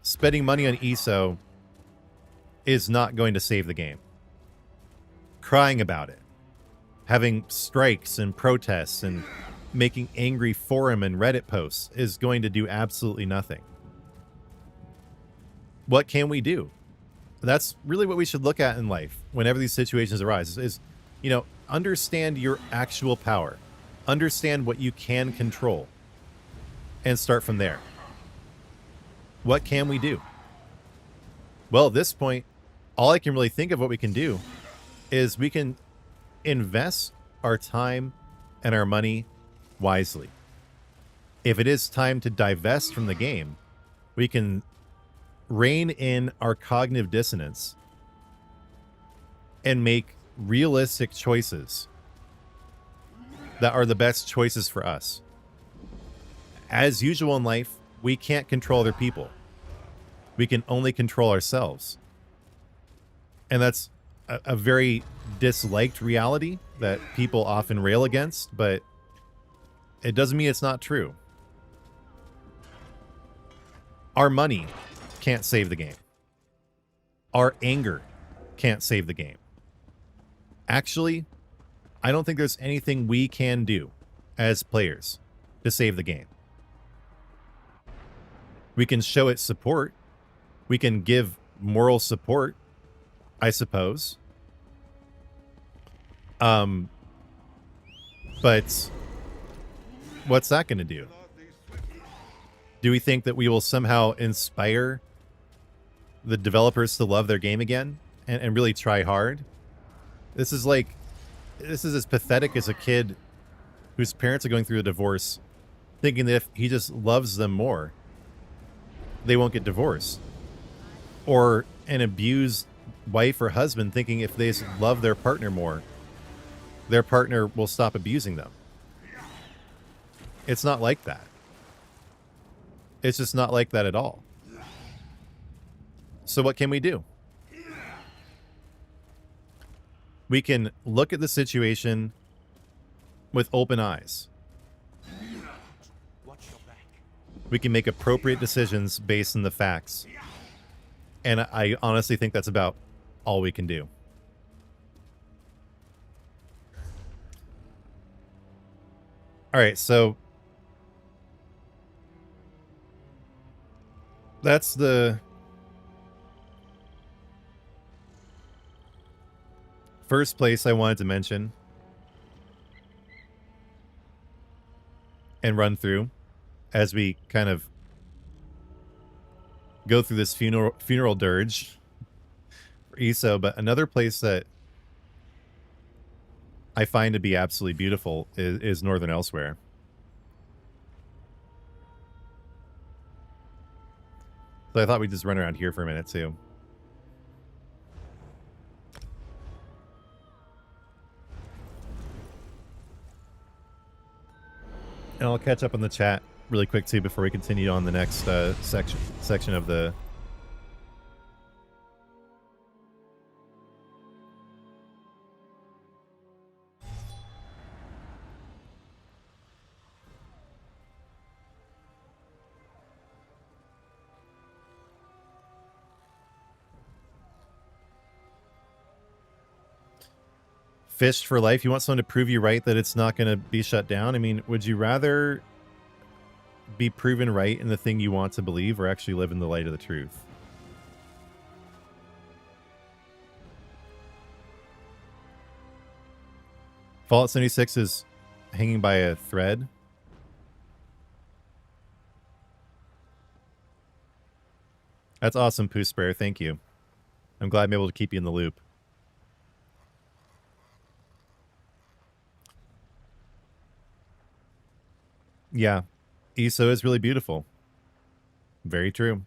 Spending money on ESO is not going to save the game. Crying about it, having strikes and protests and making angry forum and Reddit posts is going to do absolutely nothing. What can we do? That's really what we should look at in life whenever these situations arise is, you know, understand your actual power. Understand what you can control and start from there. What can we do? Well, at this point, all I can really think of what we can do is we can invest our time and our money wisely. If it is time to divest from the game, we can rein in our cognitive dissonance and make realistic choices that are the best choices for us. As usual in life, we can't control other people. We can only control ourselves. And that's a very disliked reality that people often rail against, but it doesn't mean it's not true. Our money can't save the game. Our anger can't save the game. Actually, I don't think there's anything we can do as players to save the game. We can show it support. We can give moral support, I suppose. But what's that going to do? Do we think that we will somehow inspire the developers to love their game again and really try hard? This is as pathetic as a kid whose parents are going through a divorce, thinking that if he just loves them more, they won't get divorced. Or an abused wife or husband thinking if they love their partner more, their partner will stop abusing them. It's not like that. It's just not like that at all. So what can we do? We can look at the situation with open eyes. We can make appropriate decisions based on the facts. And I honestly think that's about all we can do. All right, so that's the first place I wanted to mention and run through as we kind of go through this funeral dirge for ESO. But another place that I find to be absolutely beautiful is Northern Elsewhere. So I thought we'd just run around here for a minute too. And I'll catch up on the chat really quick too before we continue on the next section of the Fished for life. You want someone to prove you right that it's not going to be shut down? I mean, would you rather be proven right in the thing you want to believe or actually live in the light of the truth? Fallout 76 is hanging by a thread. That's awesome, Pooh Spare. Thank you. I'm glad I'm able to keep you in the loop. Yeah, ESO is really beautiful. Very true.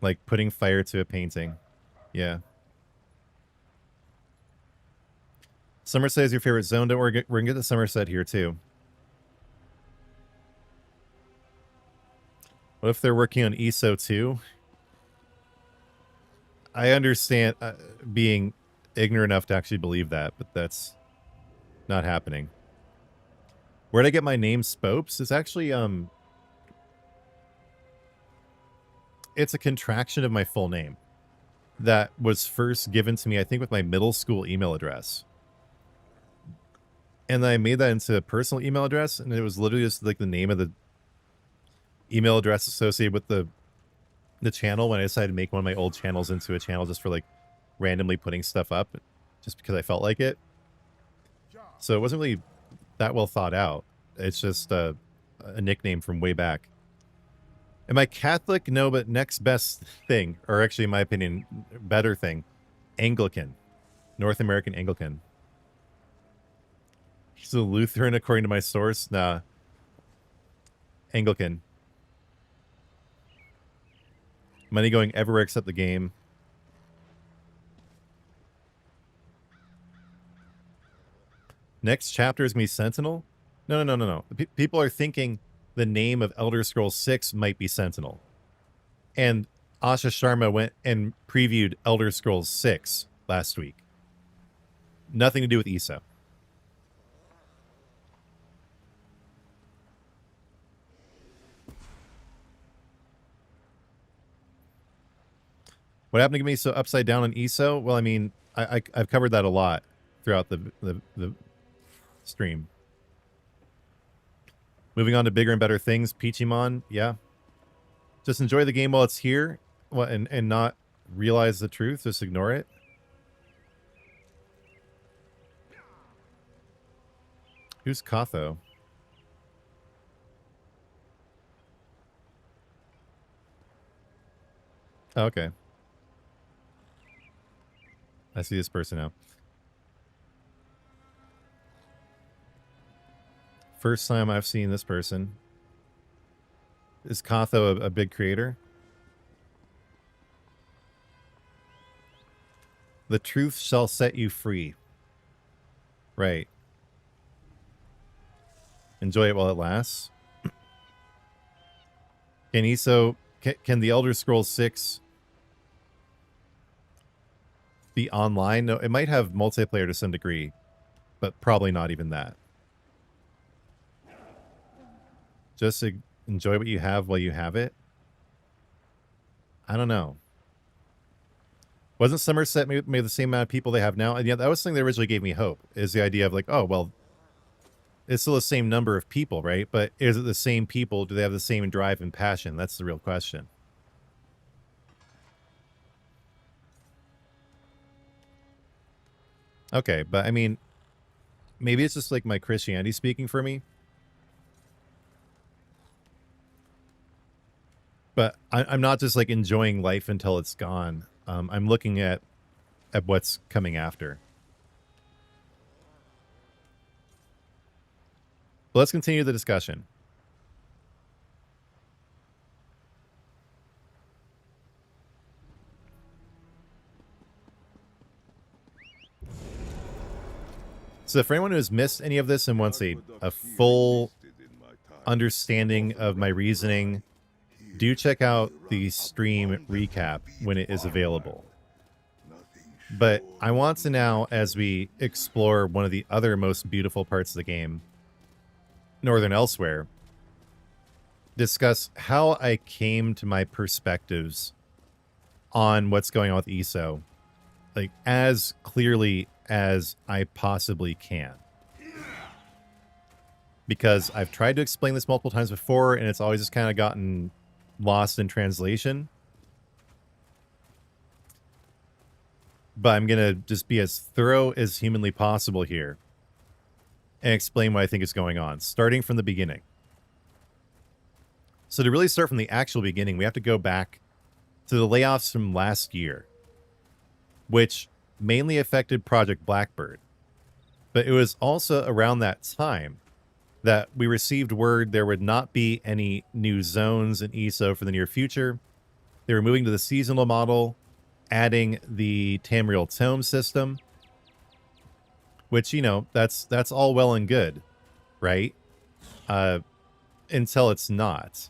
Like putting fire to a painting. Yeah. Somerset is your favorite zone. Don't worry, we're going to get to Somerset here too. What if they're working on ESO too? I understand being ignorant enough to actually believe that, but that's not happening. Where'd I get my name, Spopes? It's actually, it's a contraction of my full name. that was first given to me, I think, with my middle school email address. And I made that into a personal email address, and it was literally just like the name of the email address associated with the channel when I decided to make one of my old channels into a channel just for like randomly putting stuff up just because I felt like it. So it wasn't really that well thought out. It's just a nickname from way back. Am I Catholic? No, but next best thing, or actually in my opinion, better thing, Anglican. North American Anglican. He's a Lutheran according to my source. Nah. Anglican. Money going everywhere except the game. Next chapter is going to be Sentinel? No. People are thinking the name of Elder Scrolls 6 might be Sentinel. And Asha Sharma went and previewed Elder Scrolls 6 last week. Nothing to do with ESO. What happened to me so upside down on ESO? Well, I mean, I've covered that a lot throughout the stream. Moving on to bigger and better things. Peachymon, yeah. Just enjoy the game while it's here and not realize the truth. Just ignore it. Who's Kotho? Oh, okay. I see this person now. First time I've seen this person. Is Kotho a big creator? The truth shall set you free. Right. Enjoy it while it lasts. Can ESO... Can the Elder Scrolls 6 be online? No, it might have multiplayer to some degree, but probably not even that. Just enjoy what you have while you have it. I don't know. Wasn't Somerset maybe the same amount of people they have now? And yeah, that was something that originally gave me hope, is the idea of like, oh, well, it's still the same number of people, right? But is it the same people? Do they have the same drive and passion? That's the real question. Okay, but I mean, maybe it's just like my Christianity speaking for me. But I'm not just like enjoying life until it's gone. I'm looking at what's coming after. But let's continue the discussion. So for anyone who has missed any of this and wants a full understanding of my reasoning, do check out the stream recap when it is available. But I want to now, as we explore one of the other most beautiful parts of the game, Northern Elsewhere, discuss how I came to my perspectives on what's going on with ESO, like as clearly as I possibly can. Because I've tried to explain this multiple times before, and it's always just kind of gotten lost in translation. But I'm going to just be as thorough as humanly possible here and explain what I think is going on, starting from the beginning. So to really start from the actual beginning, we have to go back to the layoffs from last year, which mainly affected Project Blackbird. But it was also around that time that we received word there would not be any new zones in ESO for the near future. They were moving to the seasonal model, adding the Tamriel Tome system, which, you know, that's all well and good, right? Until it's not.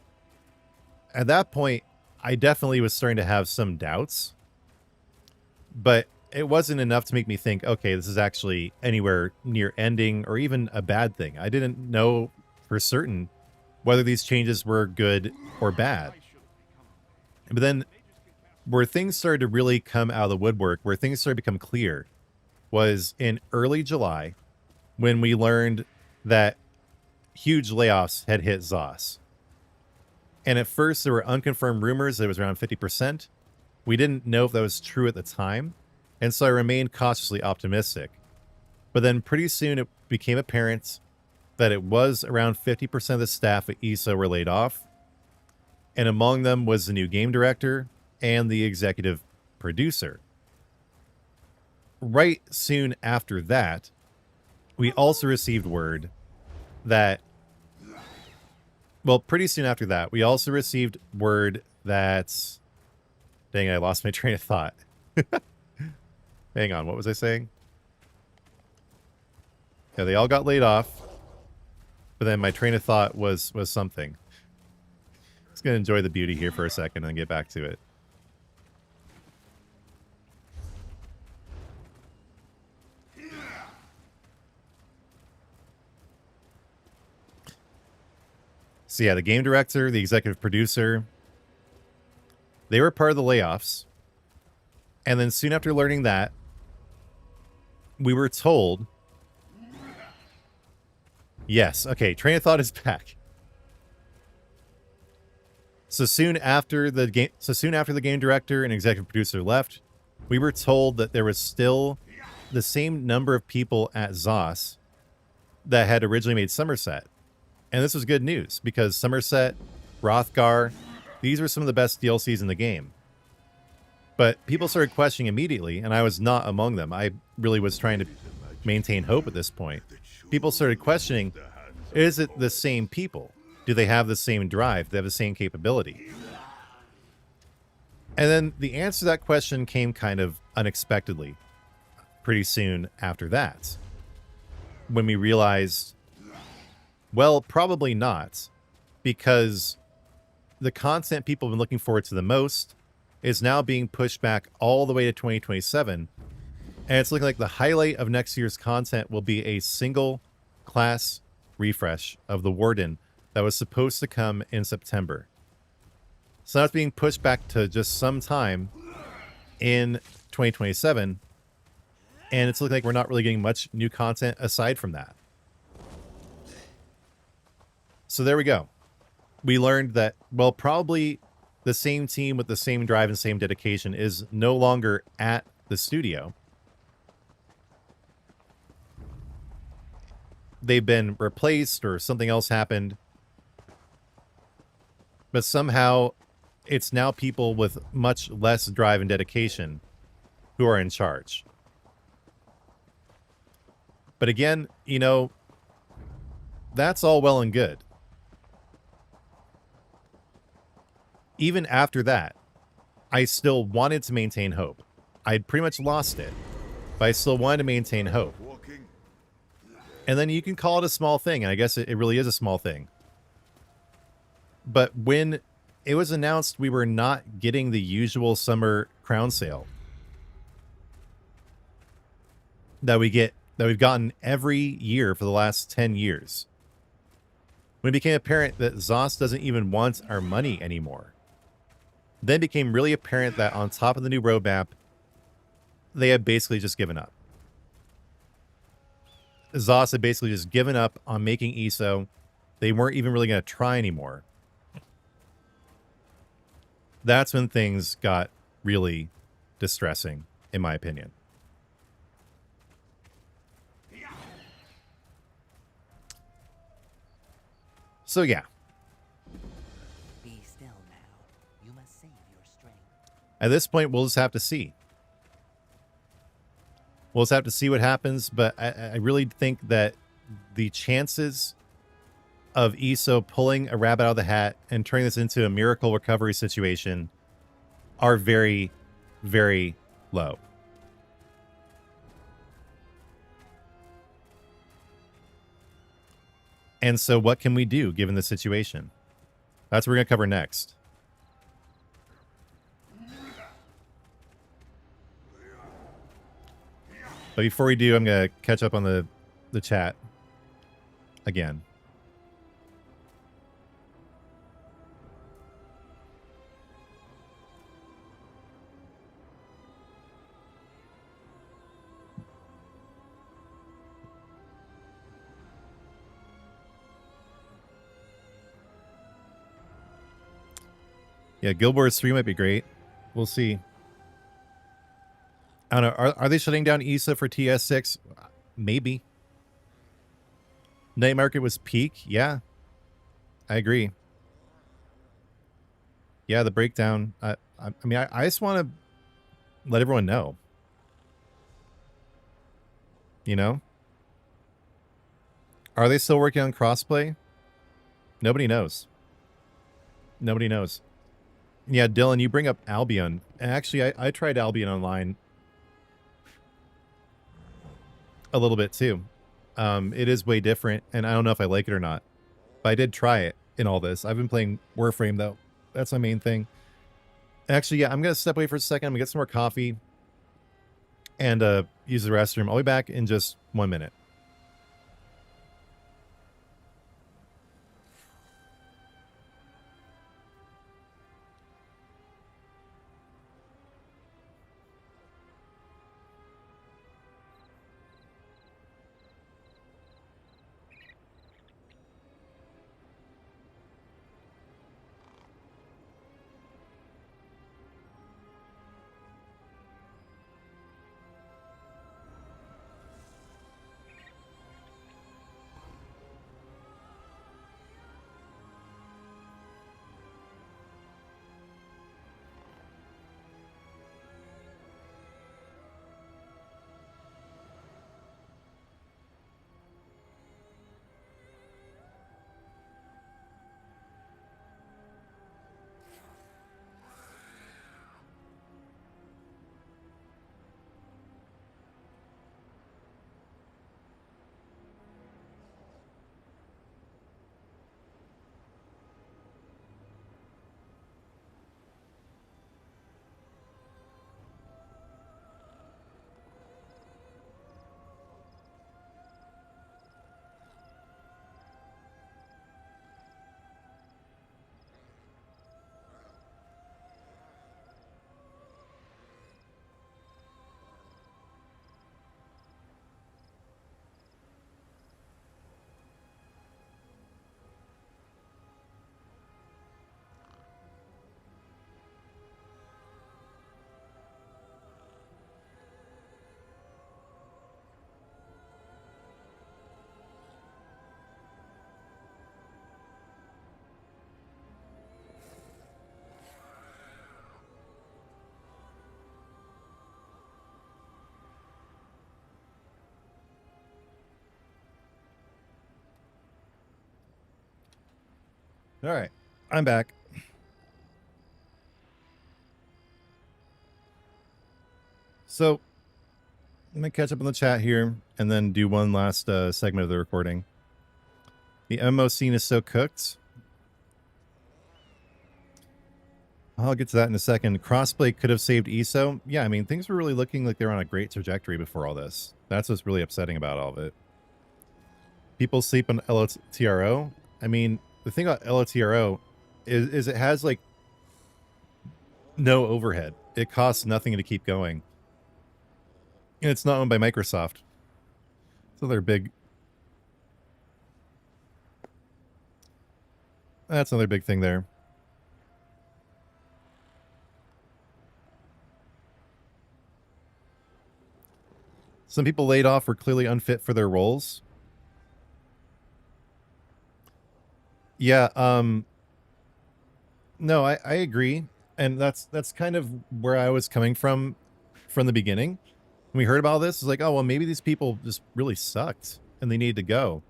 At that point, I definitely was starting to have some doubts, but it wasn't enough to make me think, okay, this is actually anywhere near ending or even a bad thing. I didn't know for certain whether these changes were good or bad. But then Where things started to really come out of the woodwork, where things started to become clear, was in early July when we learned that huge layoffs had hit ZOS. And at first, there were unconfirmed rumors that it was around 50%. We didn't know if that was true at the time, and so I remained cautiously optimistic. But then pretty soon it became apparent that it was around 50% of the staff at ESO were laid off, and among them was the new game director and the executive producer. Right soon after that, we also received word that, well, pretty soon after that, we also received word that, dang it, I lost my train of thought. Hang on, what was I saying? Yeah, they all got laid off, but then my train of thought was something. Just gonna enjoy the beauty here for a second and get back to it. So yeah, the game director, the executive producer, they were part of the layoffs. And then soon after learning that, we were told... Yes, okay, train of thought is back. So soon after the game director and executive producer left, we were told that there was still the same number of people at ZOS that had originally made Somerset. And this was good news because Somerset, Hrothgar, these were some of the best DLCs in the game. But people started questioning immediately, and I was not among them. I really was trying to maintain hope at this point. People started questioning, is it the same people? Do they have the same drive? Do they have the same capability? And then the answer to that question came kind of unexpectedly pretty soon after that, when we realized, well, probably not, because the content people have been looking forward to the most is now being pushed back all the way to 2027. And it's looking like the highlight of next year's content will be a single class refresh of the Warden that was supposed to come in September. So now it's being pushed back to just some time in 2027. And it's looking like we're not really getting much new content aside from that. So there we go. We learned that, well, probably the same team with the same drive and same dedication is no longer at the studio. They've been replaced or something else happened. But somehow it's now people with much less drive and dedication who are in charge. But again, you know, that's all well and good. Even after that, I still wanted to maintain hope. I'd pretty much lost it, but I still wanted to maintain hope. And then you can call it a small thing, and I guess it really is a small thing. But when it was announced we were not getting the usual summer crown sale that we've gotten every year for the last 10 years, when it became apparent that ZOS doesn't even want our money anymore, then it became really apparent that on top of the new roadmap, they had basically just given up. ZOS had basically just given up on making ESO. They weren't even really going to try anymore. That's when things got really distressing, in my opinion. So yeah. Be still now. You must save your strength. At this point, we'll just have to see. We'll just have to see what happens, but I really think that the chances of ESO pulling a rabbit out of the hat and turning this into a miracle recovery situation are very, very low. And so what can we do given the situation? That's what we're going to cover next. But before we do, I'm going to catch up on the chat again. Yeah, Guild Wars 3 might be great. We'll see. I don't know. Are they shutting down ESO for TS6? Maybe. Night Market was peak. Yeah, I agree. Yeah, the breakdown. I mean, I just want to let everyone know. You know? Are they still working on crossplay? Nobody knows. Nobody knows. Yeah, Dylan, you bring up Albion. Actually, I tried Albion online a little bit too. It is way different, and I don't know if I like it or not. But I did try it in all this. I've been playing Warframe, though. That's my main thing. Actually, yeah, I'm going to step away for a second. I'm going to get some more coffee and use the restroom. I'll be back in just 1 minute. All right. I'm back. So, I'm going to catch up on the chat here and then do one last segment of the recording. The MMO scene is so cooked. I'll get to that in a second. Crossplay could have saved ESO. Yeah, I mean, things were really looking like they were on a great trajectory before all this. That's what's really upsetting about all of it. People sleep on LOTRO. I mean, the thing about LOTRO is it has, like, no overhead. It costs nothing to keep going. And it's not owned by Microsoft. So they're big. That's another big thing there. Some people laid off were clearly unfit for their roles. Yeah, no, I agree. And that's kind of where I was coming from the beginning. When we heard about this, it's like, oh, well, maybe these people just really sucked and they need to go.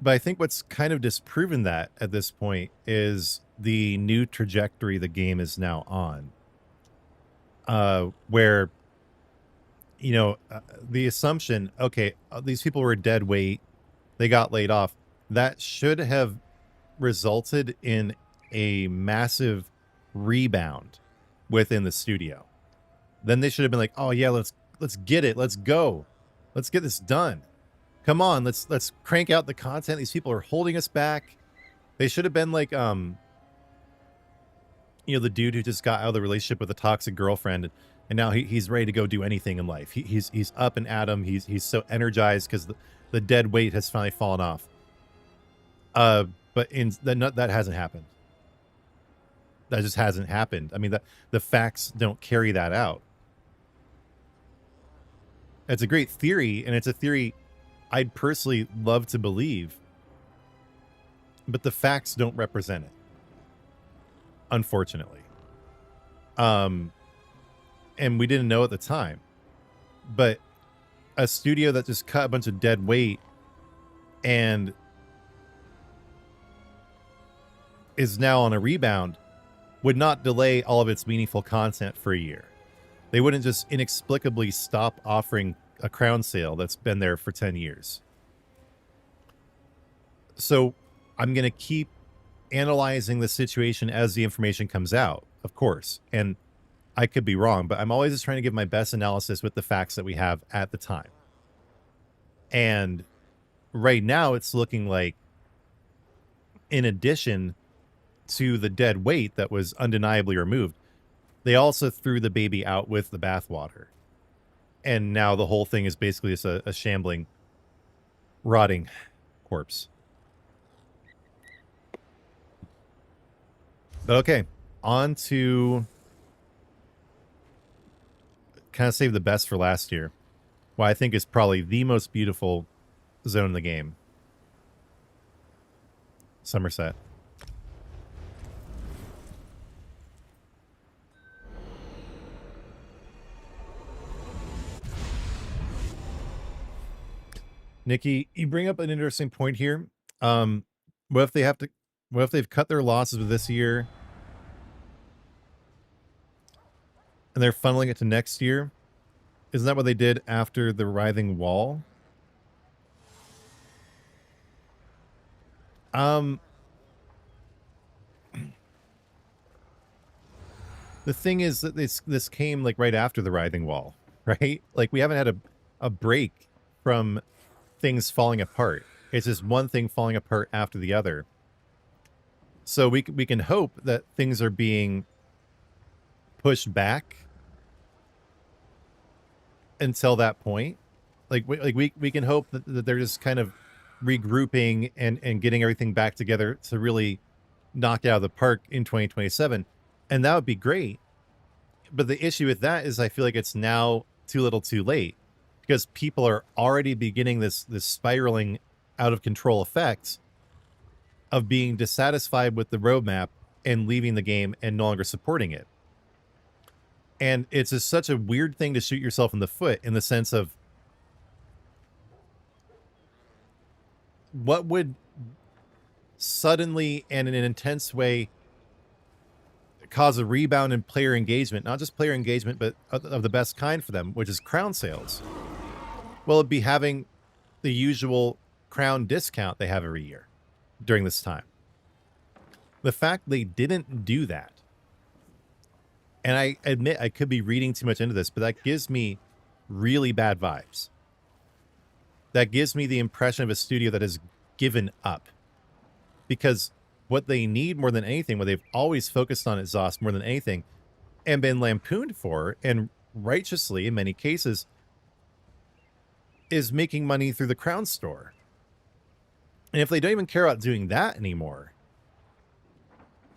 But I think what's kind of disproven that at this point is the new trajectory the game is now on. Where, you know, the assumption, okay, these people were dead weight, they got laid off. That should have resulted in a massive rebound within the studio. Then they should have been like, oh yeah, let's get it, let's go, let's get this done. Come on, let's crank out the content. These people are holding us back. They should have been like, you know, the dude who just got out of the relationship with a toxic girlfriend, and now he's ready to go do anything in life. He's up and at 'em. He's so energized because the dead weight has finally fallen off. But that hasn't happened. That just hasn't happened. I mean, the facts don't carry that out. It's a great theory, and it's a theory I'd personally love to believe, but the facts don't represent it, unfortunately. And we didn't know at the time, but a studio that just cut a bunch of dead weight and is now on a rebound would not delay all of its meaningful content for a year. They wouldn't just inexplicably stop offering a crown sale that's been there for 10 years. So I'm going to keep analyzing the situation as the information comes out, of course. And I could be wrong, but I'm always just trying to give my best analysis with the facts that we have at the time. And right now it's looking like, in addition to the dead weight that was undeniably removed, they also threw the baby out with the bathwater. And now the whole thing is basically just a shambling, rotting corpse. But okay, on to kind of save the best for last year. What I think is probably the most beautiful zone in the game. Somerset. Nikki, you bring up an interesting point here. What if they've cut their losses with this year and they're funneling it to next year? Isn't that what they did after the Writhing Wall? The thing is that this came like right after the Writhing Wall, right? Like we haven't had a break from things falling apart. It's just one thing falling apart after the other. So we can hope that things are being pushed back until that point. Like we can hope that they're just kind of regrouping and getting everything back together to really knock it out of the park in 2027. And that would be great. But the issue with that is I feel like it's now too little too late, because people are already beginning this spiraling out of control effect of being dissatisfied with the roadmap and leaving the game and no longer supporting it. And it's just such a weird thing to shoot yourself in the foot, in the sense of what would suddenly and in an intense way cause a rebound in player engagement, not just player engagement, but of the best kind for them, which is crown sales. Well, it'd be having the usual crown discount they have every year during this time. The fact they didn't do that, and I admit I could be reading too much into this, but that gives me really bad vibes. That gives me the impression of a studio that has given up. Because what they need more than anything, what they've always focused on at ZOS more than anything, and been lampooned for, and righteously in many cases, is making money through the Crown Store. And if they don't even care about doing that anymore,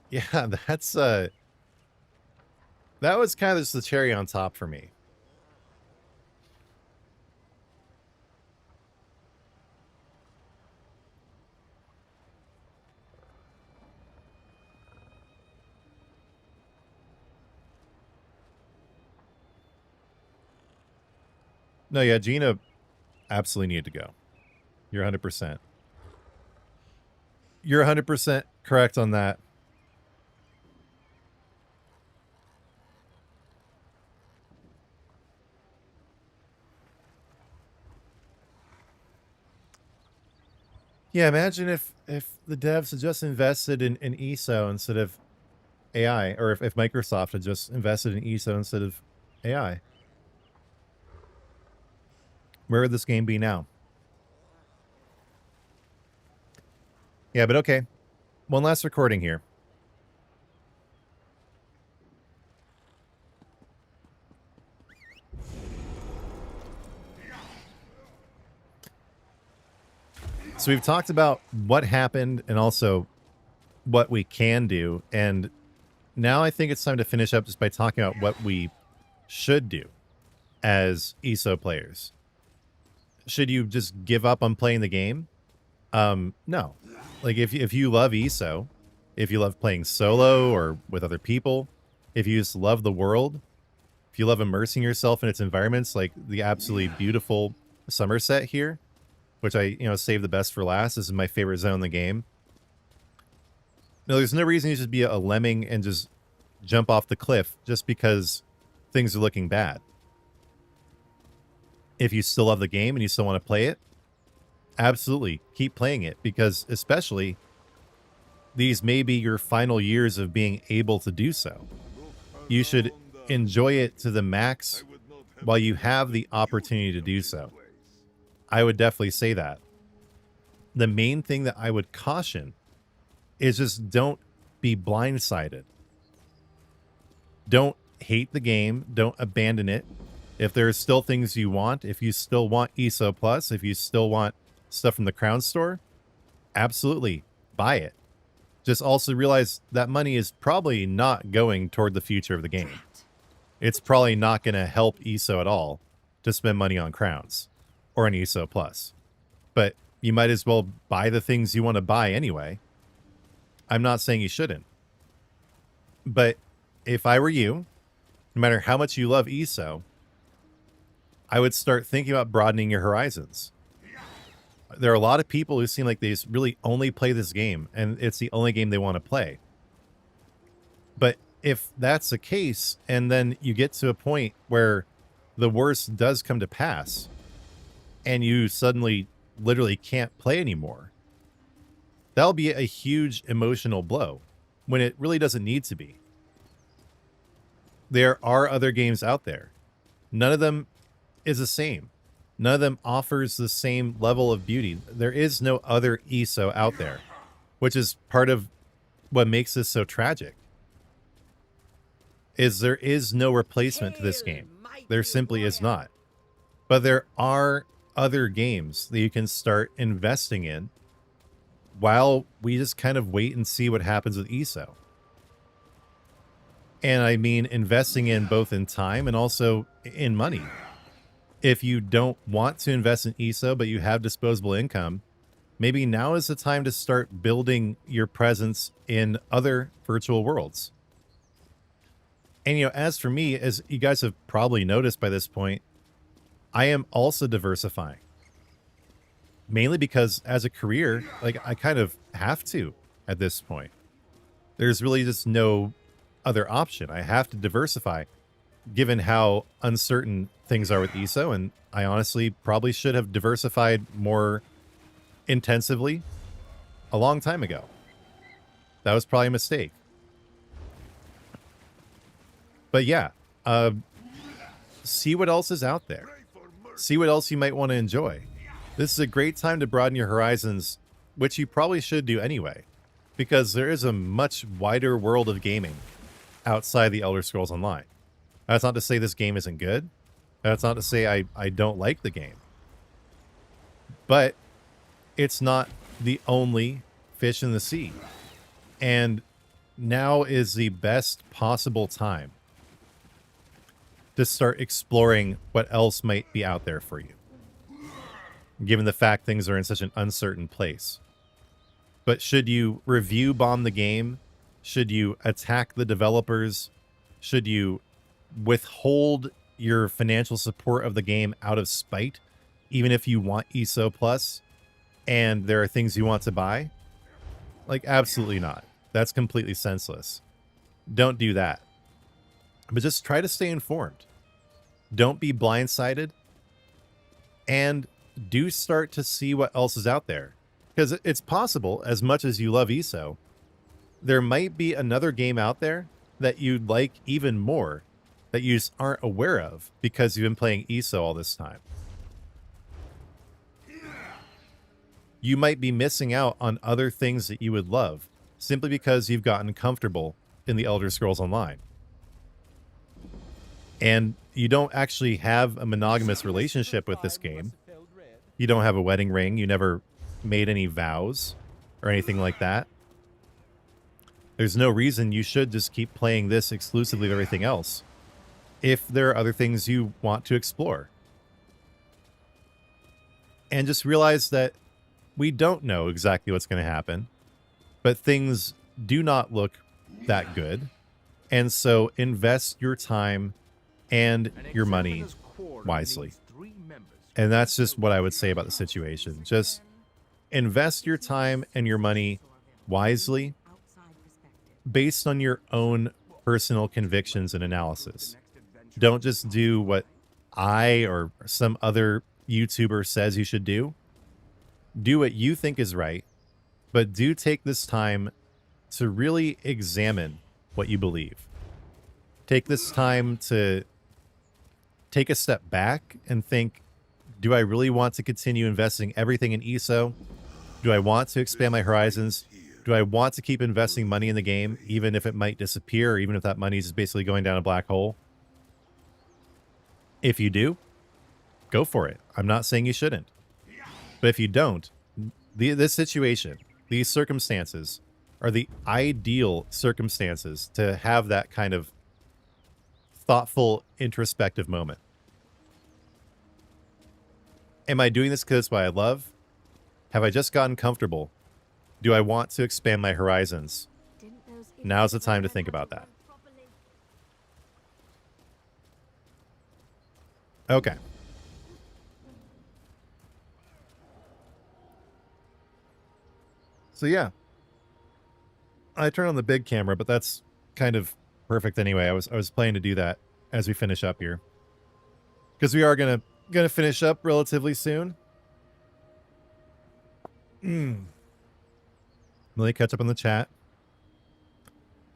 yeah, that's that was kind of just the cherry on top for me. No, yeah, Gina absolutely needed to go. You're 100%. You're 100% correct on that. Yeah, imagine if the devs had just invested in ESO instead of AI, or if Microsoft had just invested in ESO instead of AI. Where would this game be now? Yeah, but okay. One last recording here. So we've talked about what happened and also what we can do. And now I think it's time to finish up just by talking about what we should do as ESO players. Should you just give up on playing the game? No. Like if you love ESO, if you love playing solo or with other people, if you just love the world, if you love immersing yourself in its environments, like the absolutely beautiful Somerset here, which I, saved the best for last. This is my favorite zone in the game. No, there's no reason you should be a lemming and just jump off the cliff just because things are looking bad. If you still love the game and you still want to play it, absolutely keep playing it, because especially these may be your final years of being able to do so. You should enjoy it to the max while you have the opportunity to do so. I would definitely say that. The main thing that I would caution is just don't be blindsided. Don't hate the game. Don't abandon it. If there's still things you want, if you still want ESO Plus, if you still want stuff from the Crown Store, absolutely buy it. Just also realize that money is probably not going toward the future of the game. It's probably not going to help ESO at all to spend money on crowns or an ESO Plus. But you might as well buy the things you want to buy anyway. I'm not saying you shouldn't. But if I were you, no matter how much you love ESO, I would start thinking about broadening your horizons. There are a lot of people who seem like they just really only play this game, and it's the only game they want to play. But if that's the case, and then you get to a point where the worst does come to pass, and you suddenly literally can't play anymore, that'll be a huge emotional blow when it really doesn't need to be. There are other games out there. None of them is the same. None of them offers the same level of beauty. There is no other ESO out there, which is part of what makes this so tragic. Is there is no replacement to this game. There simply is not. But there are other games that you can start investing in while we just kind of wait and see what happens with ESO. And I mean investing in both in time and also in money. If you don't want to invest in ESO, but you have disposable income, maybe now is the time to start building your presence in other virtual worlds. And, as for me, as you guys have probably noticed by this point, I am also diversifying. Mainly because as a career, like I kind of have to at this point. There's really just no other option. I have to diversify given how uncertain things are with ESO, and I honestly probably should have diversified more intensively a long time ago. That was probably a mistake. But yeah, see what else is out there. See what else you might want to enjoy. This is a great time to broaden your horizons, which you probably should do anyway, because there is a much wider world of gaming outside the Elder Scrolls Online. That's not to say this game isn't good. That's not to say I don't like the game. But it's not the only fish in the sea. And now is the best possible time to start exploring what else might be out there for you, given the fact things are in such an uncertain place. But should you review bomb the game? Should you attack the developers? Should you withhold your financial support of the game out of spite, even if you want ESO Plus and there are things you want to buy? Like, absolutely not. That's completely senseless. Don't do that. But just try to stay informed. Don't be blindsided. And do start to see what else is out there. Because it's possible, as much as you love ESO, there might be another game out there that you'd like even more that you just aren't aware of because you've been playing ESO all this time. You might be missing out on other things that you would love simply because you've gotten comfortable in the Elder Scrolls Online. And you don't actually have a monogamous relationship with this game. You don't have a wedding ring. You never made any vows or anything like that. There's no reason you should just keep playing this exclusively of everything else if there are other things you want to explore. And just realize that we don't know exactly what's going to happen, but things do not look that good. And so invest your time and your money wisely. And that's just what I would say about the situation. Just invest your time and your money wisely based on your own personal convictions and analysis. Don't just do what I or some other YouTuber says you should do. Do what you think is right, but do take this time to really examine what you believe. Take this time to take a step back and think, do I really want to continue investing everything in ESO? Do I want to expand my horizons? Do I want to keep investing money in the game, even if it might disappear, or even if that money is basically going down a black hole? If you do, go for it. I'm not saying you shouldn't. But if you don't, this situation, these circumstances are the ideal circumstances to have that kind of thoughtful, introspective moment. Am I doing this because it's what I love? Have I just gotten comfortable? Do I want to expand my horizons? Now's the time to think about that. Okay. So yeah, I turned on the big camera, but that's kind of perfect anyway. I was planning to do that as we finish up here, because we are gonna finish up relatively soon. Let me catch up on the chat.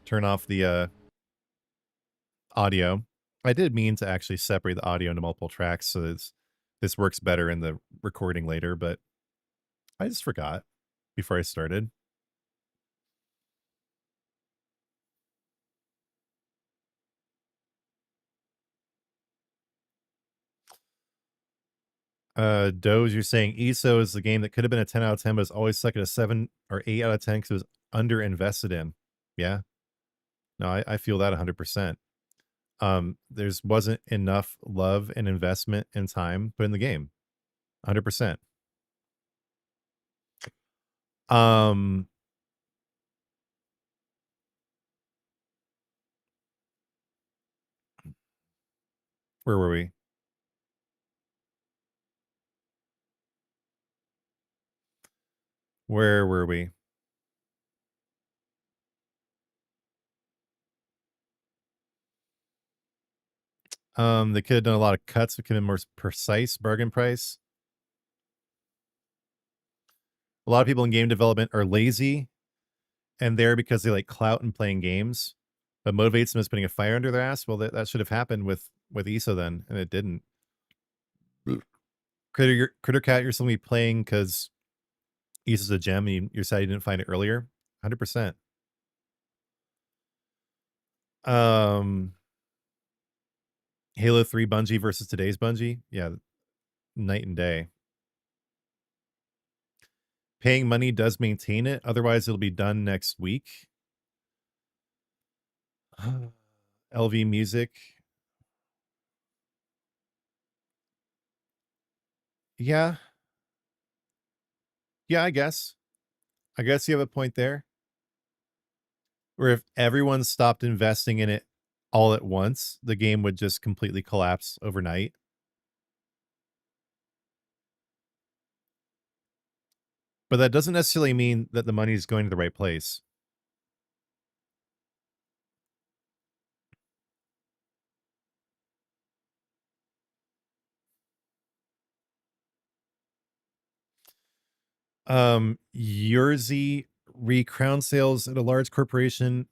Turn off the audio. I did mean to actually separate the audio into multiple tracks, so this works better in the recording later, but I just forgot before I started. Doge, you're saying ESO is the game that could have been a 10 out of 10, but it's always stuck at a 7 or 8 out of 10 because it was under-invested in. Yeah. No, I feel that 100%. There's wasn't enough love and investment and time put in the game. 100%. Um, where were we? Where were we? They could have done a lot of cuts. It could have been more precise bargain price. A lot of people in game development are lazy and there because they like clout and playing games. But motivates them as putting a fire under their ass. Well, that should have happened with ESO then, and it didn't. Critter Cat, you're still be playing because ESO's a gem, and you decided you didn't find it earlier. 100%. Halo 3 Bungie versus today's Bungie. Yeah, night and day. Paying money does maintain it. Otherwise, it'll be done next week. LV Music. Yeah. Yeah, I guess. I guess you have a point there. Where if everyone stopped investing in it all at once, the game would just completely collapse overnight. But that doesn't necessarily mean that the money is going to the right place. Yerzy re-crown sales at a large corporation.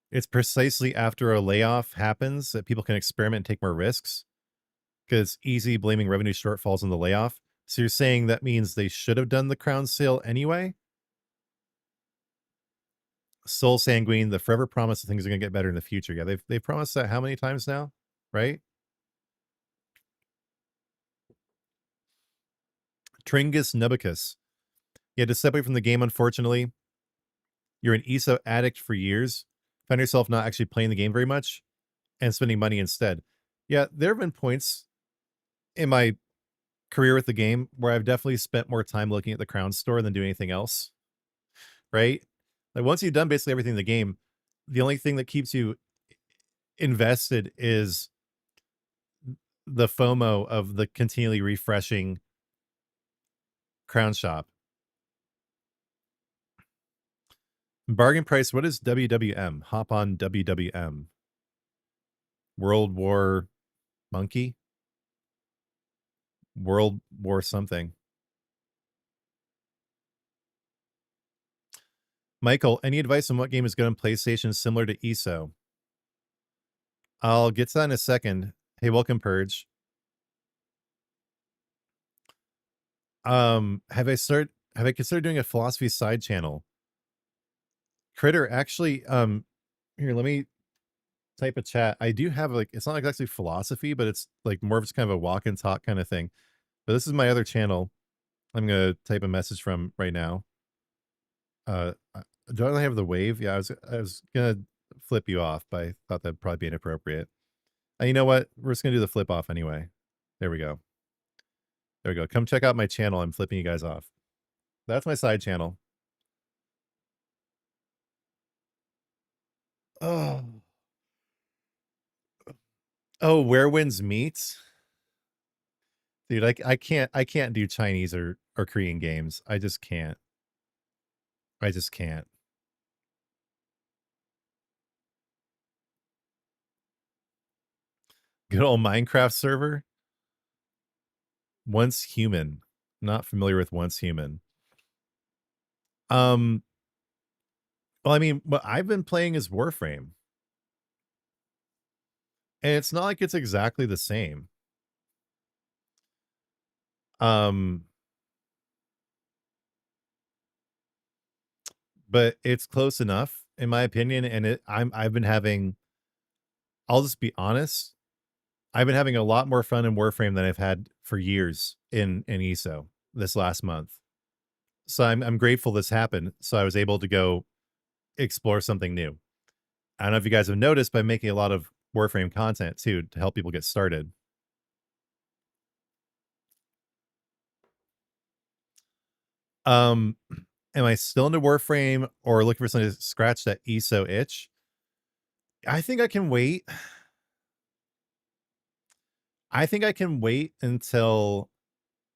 It's precisely after a layoff happens that people can experiment and take more risks, because easy blaming revenue shortfalls on the layoff. So you're saying that means they should have done the crown sale anyway? Soul Sanguine, the forever promise that things are going to get better in the future. Yeah, they've promised that how many times now? Right? Tringus Nubicus. Yeah, to separate from the game, unfortunately. you're an ESO addict for years, found yourself not actually playing the game very much and spending money instead. Yeah, there have been points in my career with the game where I've definitely spent more time looking at the crown store than doing anything else, right? Like once you've done basically everything in the game, the only thing that keeps you invested is the FOMO of the continually refreshing crown shop. Bargain price, what is WWM? Hop on WWM. World War Monkey? World War something. Michael, any advice on what game is good on PlayStation similar to ESO? I'll get to that in a second. Hey, welcome, Purge. Have I considered doing a philosophy side channel? Critter, actually, here, let me type a chat. I do have like it's not exactly philosophy, but it's like more of just kind of a walk and talk kind of thing. But this is my other channel. I'm gonna type a message from right now. Do I only have the wave? Yeah, I was gonna flip you off, but I thought that'd probably be inappropriate. You know what? We're just gonna do the flip off anyway. There we go. There we go. Come check out my channel. I'm flipping you guys off. That's my side channel. Oh, oh, where winds meet, dude. I can't do Chinese or Korean games. I just can't. I just can't. Good old Minecraft server. Once Human. Not familiar with Once Human. Um. Well, I mean, what I've been playing is Warframe, and it's not like it's exactly the same. Um, but it's close enough, in my opinion. And I've been having. I'll just be honest. I've been having a lot more fun in Warframe than I've had for years in ESO this last month. So I'm grateful this happened. So I was able to go explore something new. I don't know if you guys have noticed, but I'm making a lot of Warframe content too to help people get started. Um, am I still into Warframe or looking for something to scratch that ESO itch? I think I can wait. I think I can wait until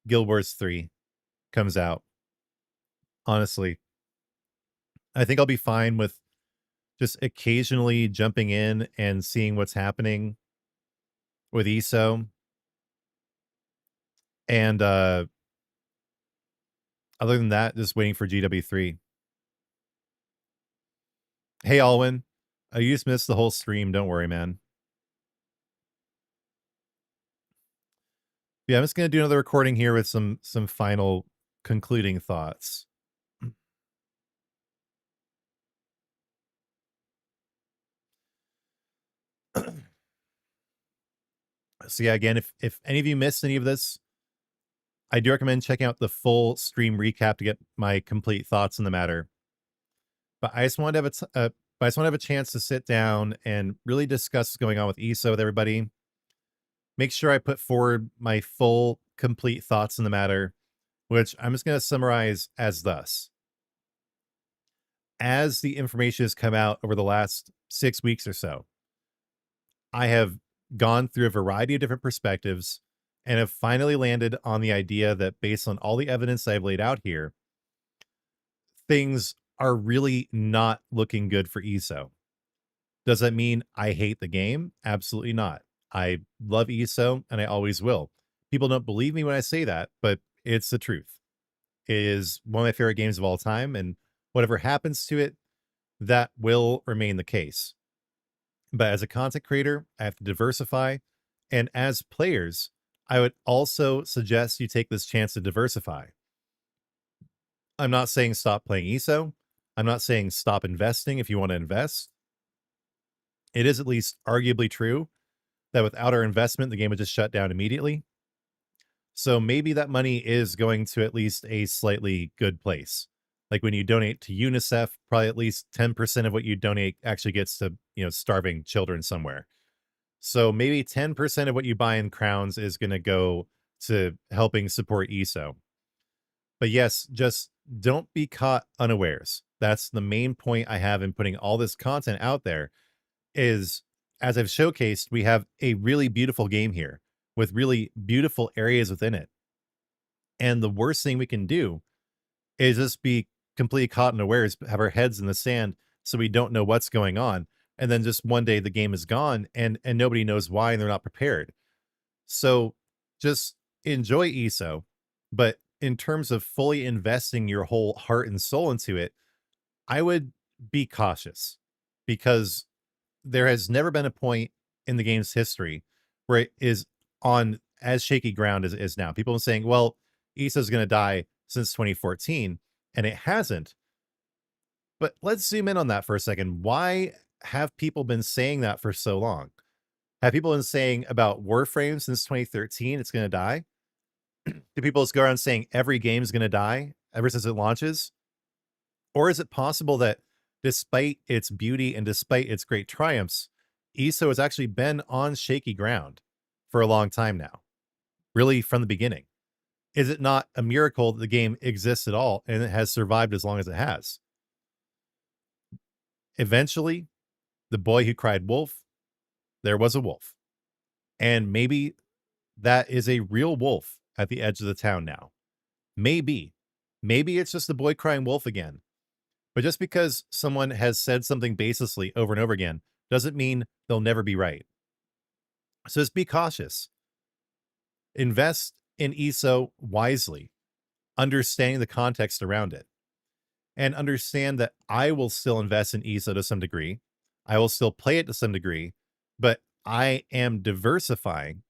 Guild Wars 3 comes out. Honestly, I think I'll be fine with just occasionally jumping in and seeing what's happening with ESO. And other than that, just waiting for GW3. Hey, Alwyn. You just missed the whole stream. Don't worry, man. Yeah, I'm just gonna do another recording here with some final concluding thoughts. So yeah, again, if any of you missed any of this, I do recommend checking out the full stream recap to get my complete thoughts on the matter. But I just wanted to have I just want to have a chance to sit down and really discuss what's going on with ESO with everybody. Make sure I put forward my full, complete thoughts on the matter, which I'm just going to summarize as thus. As the information has come out over the last 6 weeks or so, I have gone through a variety of different perspectives and have finally landed on the idea that based on all the evidence I've laid out here, things are really not looking good for ESO. Does that mean I hate the game? Absolutely not. I love ESO and I always will. People don't believe me when I say that, but it's the truth. It is one of my favorite games of all time, and whatever happens to it, that will remain the case. But as a content creator, I have to diversify. And as players, I would also suggest you take this chance to diversify. I'm not saying stop playing ESO. I'm not saying stop investing if you want to invest. It is at least arguably true that without our investment, the game would just shut down immediately. So maybe that money is going to at least a slightly good place. Like when you donate to UNICEF, probably at least 10% of what you donate actually gets to, starving children somewhere. So maybe 10% of what you buy in crowns is going to go to helping support ESO. But yes, just don't be caught unawares. That's the main point I have in putting all this content out there is, as I've showcased, we have a really beautiful game here with really beautiful areas within it. And the worst thing we can do is just be completely caught unawares, have our heads in the sand so we don't know what's going on. And then just one day the game is gone and nobody knows why and they're not prepared. So just enjoy ESO, but in terms of fully investing your whole heart and soul into it, I would be cautious because there has never been a point in the game's history where it is on as shaky ground as it is now. People are saying, well, ESO is going to die since 2014, and it hasn't. But let's zoom in on that for a second. Why have people been saying that for so long? Have people been saying about Warframe since 2013 it's going to die? Do people just go around saying every game is going to die ever since it launches? Or is it possible that despite its beauty and despite its great triumphs, ESO has actually been on shaky ground for a long time now, really from the beginning? Is it not a miracle that the game exists at all and it has survived as long as it has? Eventually, the boy who cried wolf, there was a wolf. And maybe that is a real wolf at the edge of the town now. Maybe. Maybe it's just the boy crying wolf again. But just because someone has said something baselessly over and over again doesn't mean they'll never be right. So just be cautious. Invest in ESO wisely, understanding the context around it. And understand that I will still invest in ESO to some degree. I will still play it to some degree, but I am diversifying.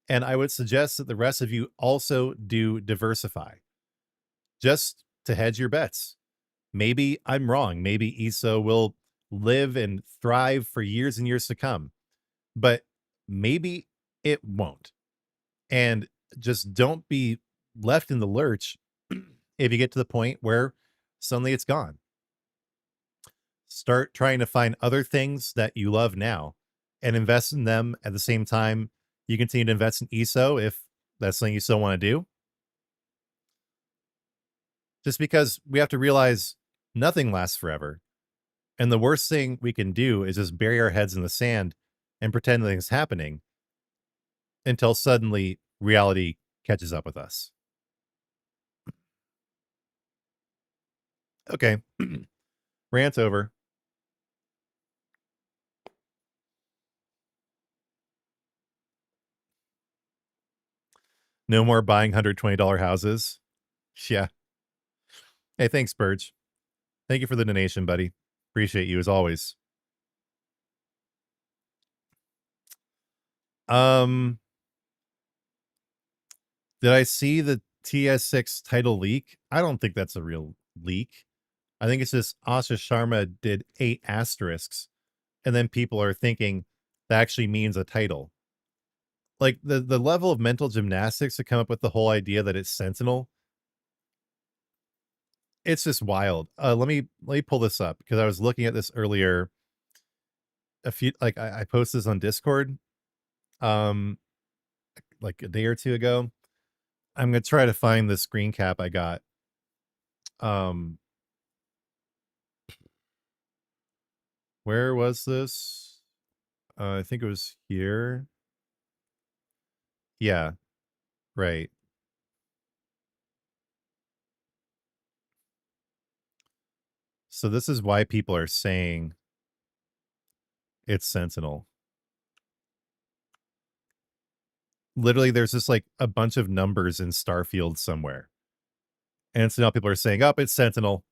And I would suggest that the rest of you also do diversify just to hedge your bets. Maybe I'm wrong. Maybe ESO will live and thrive for years and years to come, but maybe it won't. And just don't be left in the lurch if you get to the point where suddenly it's gone. Start trying to find other things that you love now and invest in them at the same time you continue to invest in ESO if that's something you still want to do. Just because we have to realize nothing lasts forever. And the worst thing we can do is just bury our heads in the sand and pretend nothing's happening until suddenly reality catches up with us. Okay. Rant over. No more buying $120 houses. Yeah. Hey, thanks, Burge. Thank you for the donation, buddy. Appreciate you as always. Did I see the TS6 title leak? I don't think that's a real leak. I think it's just Asha Sharma did 8 asterisks, and then people are thinking that actually means a title. Like the level of mental gymnastics to come up with the whole idea that it's Sentinel, it's just wild. Let me pull this up because I was looking at this earlier. I posted this on Discord, um, like a day or two ago. I'm gonna try to find the screen cap I got. Um, where was this? I think it was here. Yeah, right. So this is why people are saying it's Sentinel. Literally, there's just like a bunch of numbers in Starfield somewhere. And so now people are saying, oh, it's Sentinel.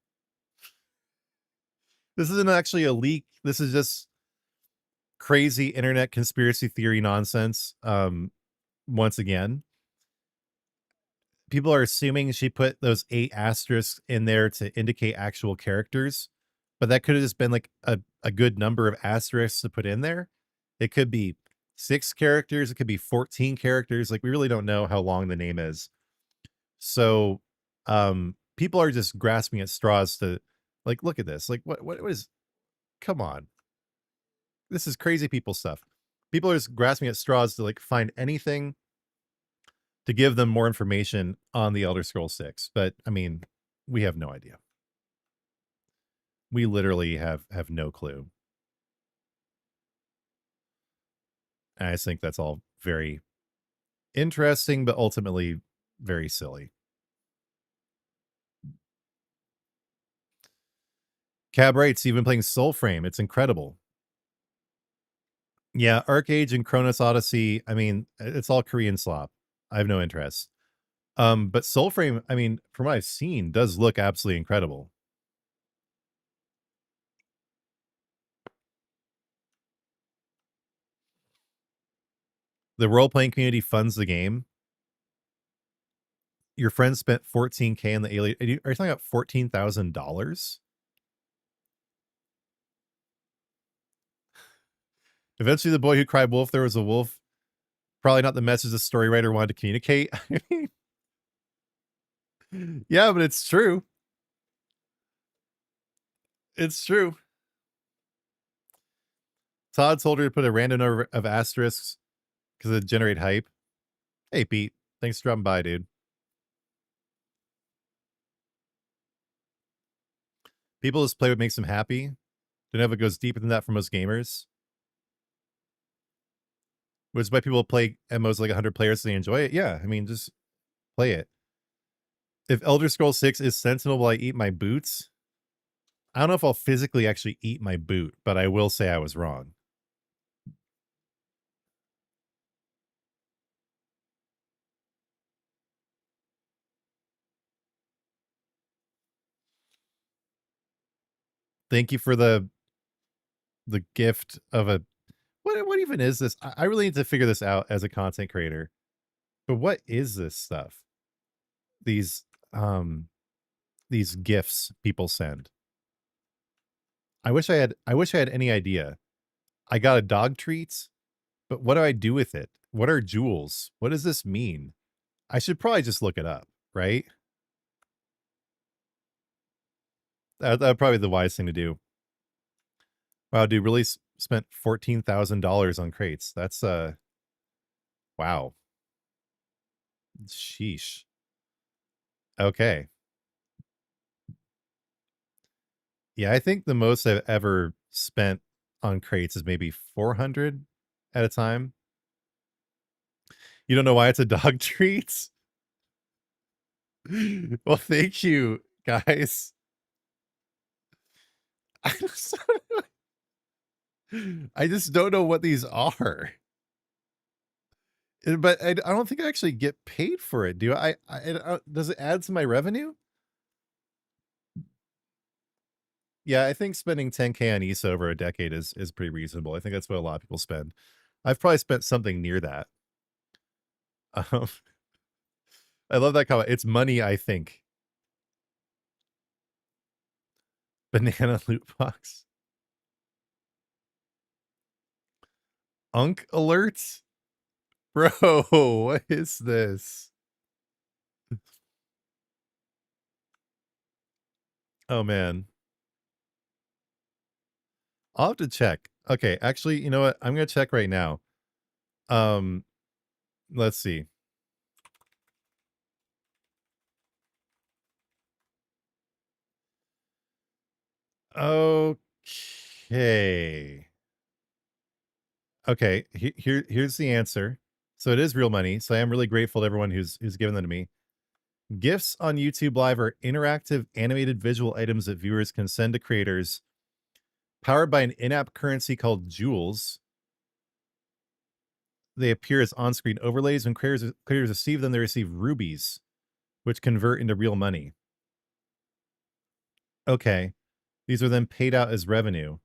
This isn't actually a leak. This is just crazy internet conspiracy theory nonsense. Once again, people are assuming she put those 8 asterisks in there to indicate actual characters, but that could have just been like a good number of asterisks to put in there. It could be 6 characters, it could be 14 characters. Like we really don't know how long the name is. So people are just grasping at straws to, like, look at this. Like, what is, come on. This is crazy people stuff. People are just grasping at straws to, like, find anything to give them more information on the Elder Scrolls 6. But, I mean, we have no idea. We literally have no clue. And I just think that's all very interesting, but ultimately very silly. Cab writes, you've been playing Soulframe. It's incredible. Yeah, Arcade and Chronos Odyssey, I mean, it's all Korean slop. I have no interest. But Soulframe, I mean, from what I've seen, does look absolutely incredible. The role-playing community funds the game. Your friend spent $14K on the alien. Are you talking about $14,000? Eventually, the boy who cried wolf, there was a wolf. Probably not the message the story writer wanted to communicate. Yeah, but it's true. It's true. Todd told her to put a random number of asterisks because it generate hype. Hey, Pete. Thanks for dropping by, dude. People just play what makes them happy. Don't know if it goes deeper than that for most gamers. Which is why people play MMOs like 100 players so they enjoy it. Yeah, I mean, just play it. If Elder Scrolls 6 is Sentinel, will I eat my boots? I don't know if I'll physically actually eat my boot, but I will say I was wrong. Thank you for the gift of a what even is this? I really need to figure this out as a content creator. But what is this stuff? These um these gifts people send. I wish I had any idea. I got a dog treat, but what do I do with it? What are jewels? What does this mean? I should probably just look it up, right? That'd probably be the wise thing to do. Wow, dude, really spent $14,000 on crates. That's wow. Sheesh. Okay. Yeah, I think the most I've ever spent on crates is maybe 400 at a time. You don't know why it's a dog treat? Well, thank you, guys. I just don't know what these are. But I don't think I actually get paid for it. Do does it add to my revenue? Yeah, I think spending 10K on ESO over a decade is pretty reasonable. I think that's what a lot of people spend. I've probably spent something near that. Um, I love that comment. It's money, I think. Banana loot box. Unk alerts? Bro, what is this? Oh, man. I'll have to check. Okay, actually, you know what? I'm going to check right now. Um, let's see. Okay. Okay, here's the answer. So it is real money. So I am really grateful to everyone who's given them to me. Gifts on YouTube Live are interactive animated visual items that viewers can send to creators, powered by an in-app currency called Jewels. They appear as on-screen overlays. When creators receive them, they receive rubies, which convert into real money. Okay, these are then paid out as revenue,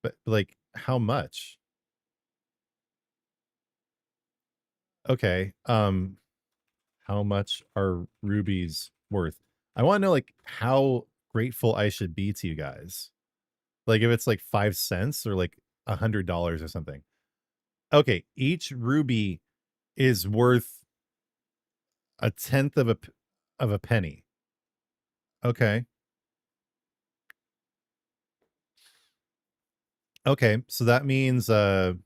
but like how much? Okay, how much are rubies worth? I want to know like how grateful I should be to you guys. Like if it's like 5 cents or like $100 or something. Okay, each ruby is worth a tenth of a penny. Okay. Okay. So that means what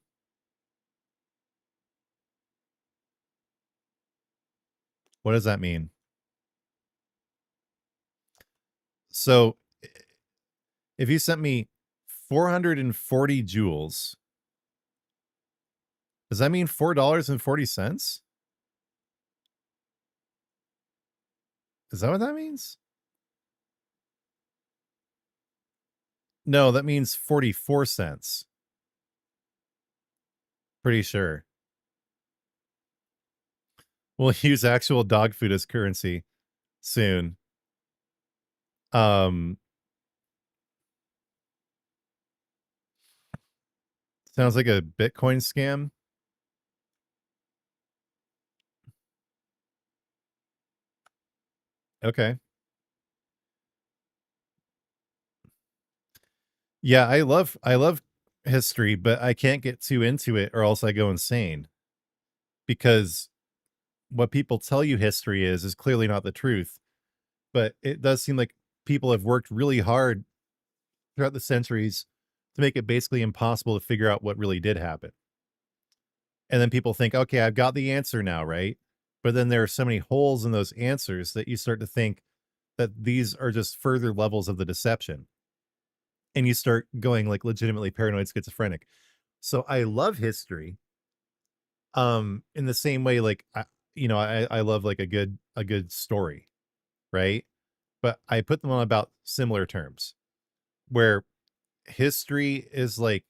does that mean? So if you sent me 440 joules, does that mean $4.40? Is that what that means? No, that means 44 cents. Pretty sure. We'll use actual dog food as currency soon. Um, Sounds like a Bitcoin scam. Okay. Yeah, I love history, but I can't get too into it or else I go insane because what people tell you history is clearly not the truth. But it does seem like people have worked really hard throughout the centuries to make it basically impossible to figure out what really did happen. And then people think, okay, I've got the answer now, right? But then there are so many holes in those answers that you start to think that these are just further levels of the deception. And you start going like legitimately paranoid schizophrenic. So I love history. In the same way, like I love like a good story, right? But I put them on about similar terms where history is like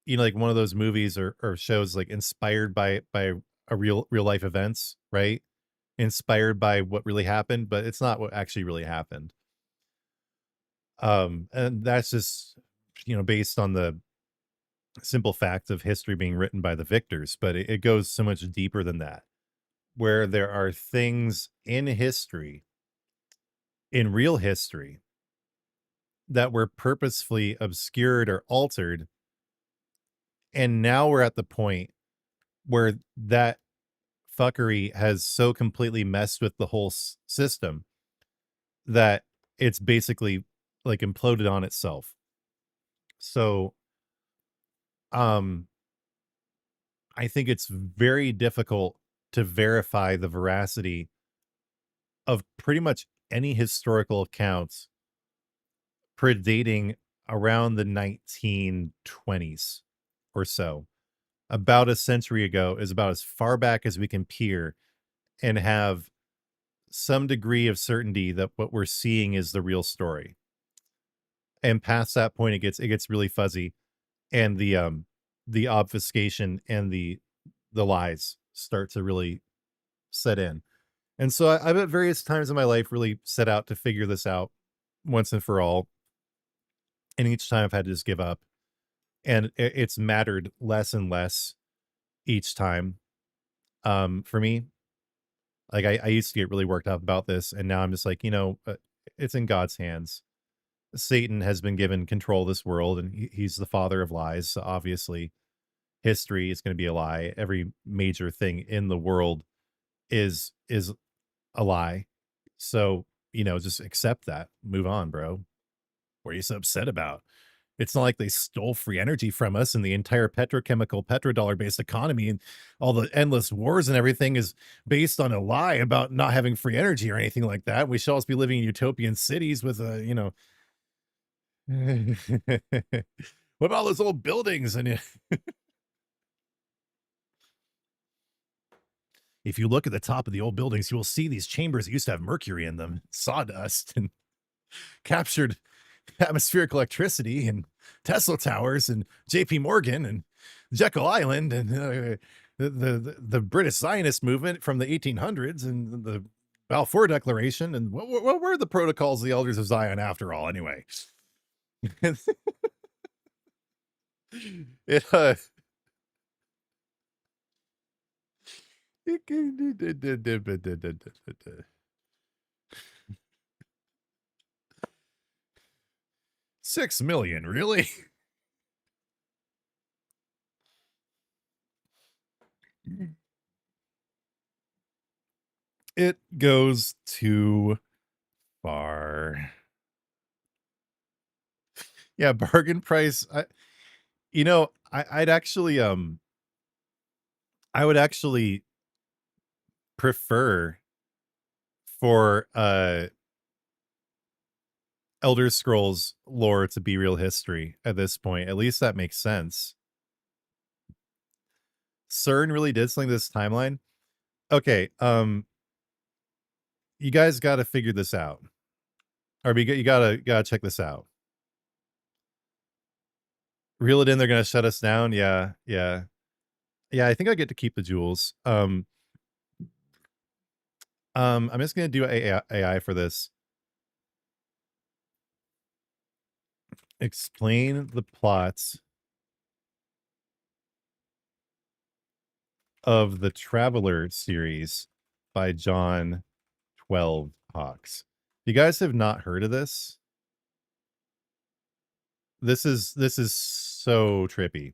like one of those movies or shows like inspired by a real life events, right? Inspired by what really happened, but it's not what actually really happened. And that's just based on the simple fact of history being written by the victors, but it goes so much deeper than that, where there are things in history, in real history, that were purposefully obscured or altered. And now we're at the point where that fuckery has so completely messed with the whole system that it's basically like imploded on itself. So, um, I think it's very difficult to verify the veracity of pretty much any historical accounts predating around the 1920s or so. About a century ago is about as far back as we can peer and have some degree of certainty that what we're seeing is the real story. And past that point it gets really fuzzy, and the obfuscation and the lies start to really set in. And so I've at various times in my life really set out to figure this out once and for all, and each time I've had to just give up, and it's mattered less and less each time. For me, like I used to get really worked up about this, and now I'm just like, it's in God's hands. Satan has been given control of this world, and he's the father of lies. So obviously, history is going to be a lie. Every major thing in the world is a lie. So just accept that. Move on, bro. What are you so upset about? It's not like they stole free energy from us and the entire petrochemical petrodollar based economy and all the endless wars and everything is based on a lie about not having free energy or anything like that. We should all be living in utopian cities with what about those old buildings? And if you look at the top of the old buildings, you will see these chambers that used to have mercury in them, sawdust, and captured atmospheric electricity, and Tesla towers, and J.P. Morgan, and Jekyll Island, and the British Zionist movement from the 1800s, and the Balfour Declaration, and what were the protocols of the Elders of Zion after all, anyway? it 6 million, really? It goes to far. Yeah, bargain price. I'd actually I would actually prefer for Elder Scrolls lore to be real history at this point. At least that makes sense. CERN really did something to this timeline. Okay, you guys got to figure this out, or you gotta check this out. Reel it in. They're gonna shut us down. Yeah, yeah, yeah. I think I get to keep the jewels. I'm just gonna do AI for this. Explain the plots of the Traveler series by John 12 Hawks. You guys have not heard of this? This is so trippy.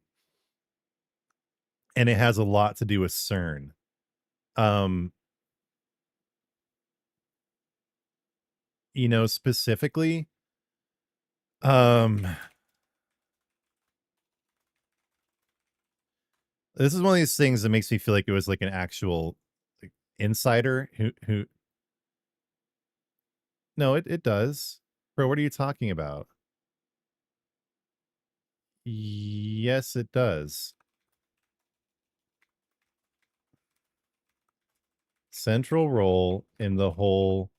And it has a lot to do with CERN. Um, specifically, um, this is one of these things that makes me feel like it was like an actual like, insider who no, it does. Bro, what are you talking about? Yes, it does. Central role in the whole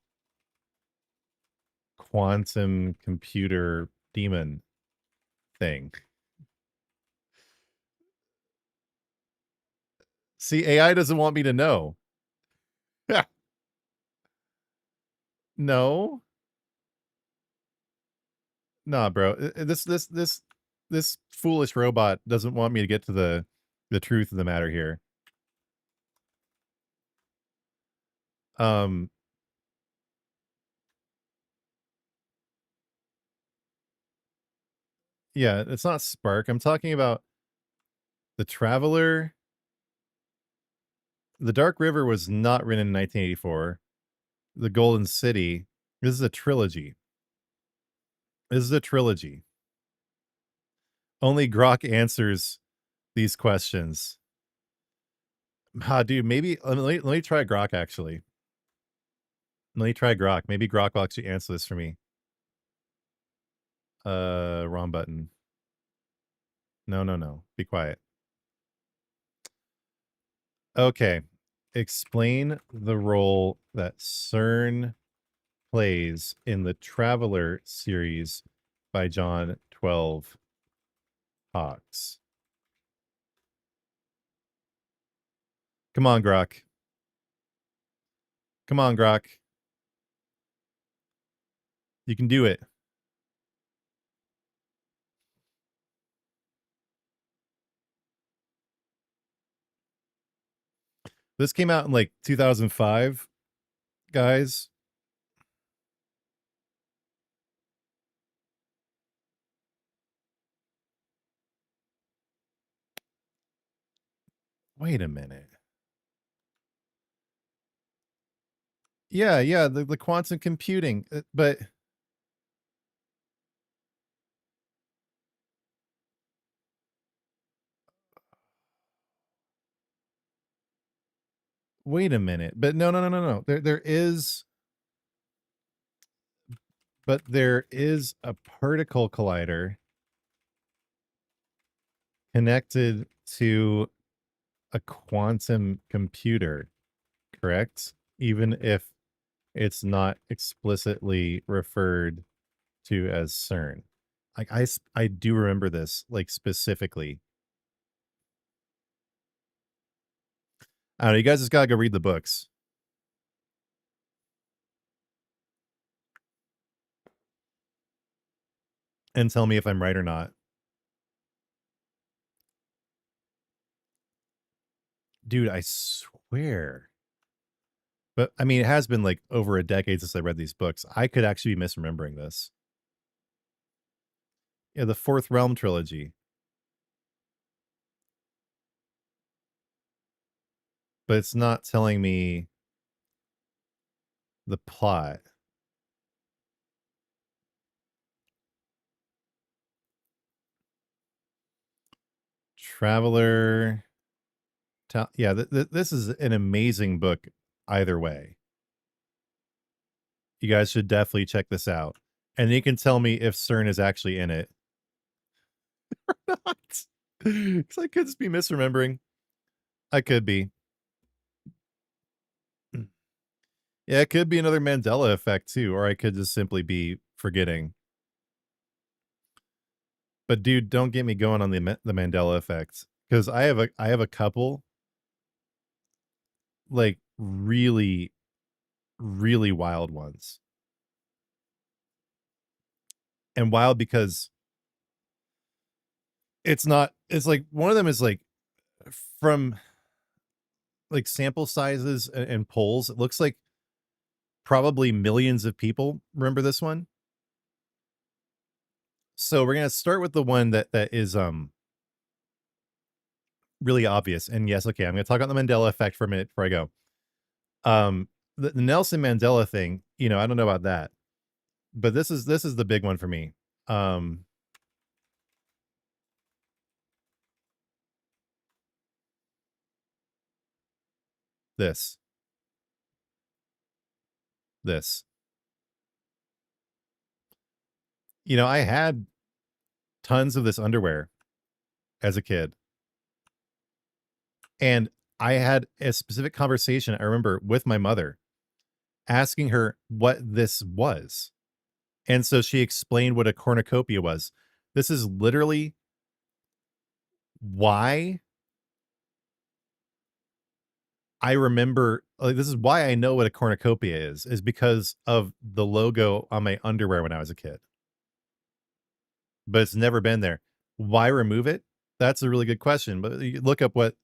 quantum computer demon thing. See, AI doesn't want me to know. No. Nah, bro. This foolish robot doesn't want me to get to the truth of the matter here. Um yeah, it's not Spark. I'm talking about The Traveler. The Dark River was not written in 1984. The Golden City. This is a trilogy. This is a trilogy. Only Grok answers these questions. Ah, dude, maybe let me try Grok actually. Let me try Grok. Maybe Grok will actually answer this for me. Wrong button. No, no, no. Be quiet. Okay. Explain the role that CERN plays in the Traveler series by John 12 Hawks. Come on, Grok. Come on, Grok. You can do it. This came out in like 2005, guys. Wait a minute. Yeah, yeah, the quantum computing, but wait a minute. But no, no, no, no, no. There is a particle collider connected to a quantum computer, correct? Even if it's not explicitly referred to as CERN. Like I do remember this like specifically. I don't know. You guys just gotta go read the books and tell me if I'm right or not. Dude, I swear. But I mean, it has been like over a decade since I read these books. I could actually be misremembering this. Yeah, the Fourth Realm trilogy. But it's not telling me the plot. Traveler. Yeah, this is an amazing book either way. You guys should definitely check this out. And you can tell me if CERN is actually in it. Not. Because I could just be misremembering. I could be. Yeah, it could be another Mandela effect too, or I could just simply be forgetting. But dude, don't get me going on the Mandela effect, because I have a couple like really really wild ones, and wild because it's like one of them is like from like sample sizes and polls. It looks like probably millions of people remember this one. So we're gonna start with the one that is really obvious. And yes, okay, I'm gonna talk about the Mandela effect for a minute before I go. Um, the Nelson Mandela thing, I don't know about that, but this is the big one for me. Um, this, this, I had tons of this underwear as a kid, and I had a specific conversation I remember with my mother asking her what this was. And so she explained what a cornucopia was. This is literally why I remember, like, this is why I know what a cornucopia is because of the logo on my underwear when I was a kid. But it's never been there. Why remove it? That's a really good question. But you look up what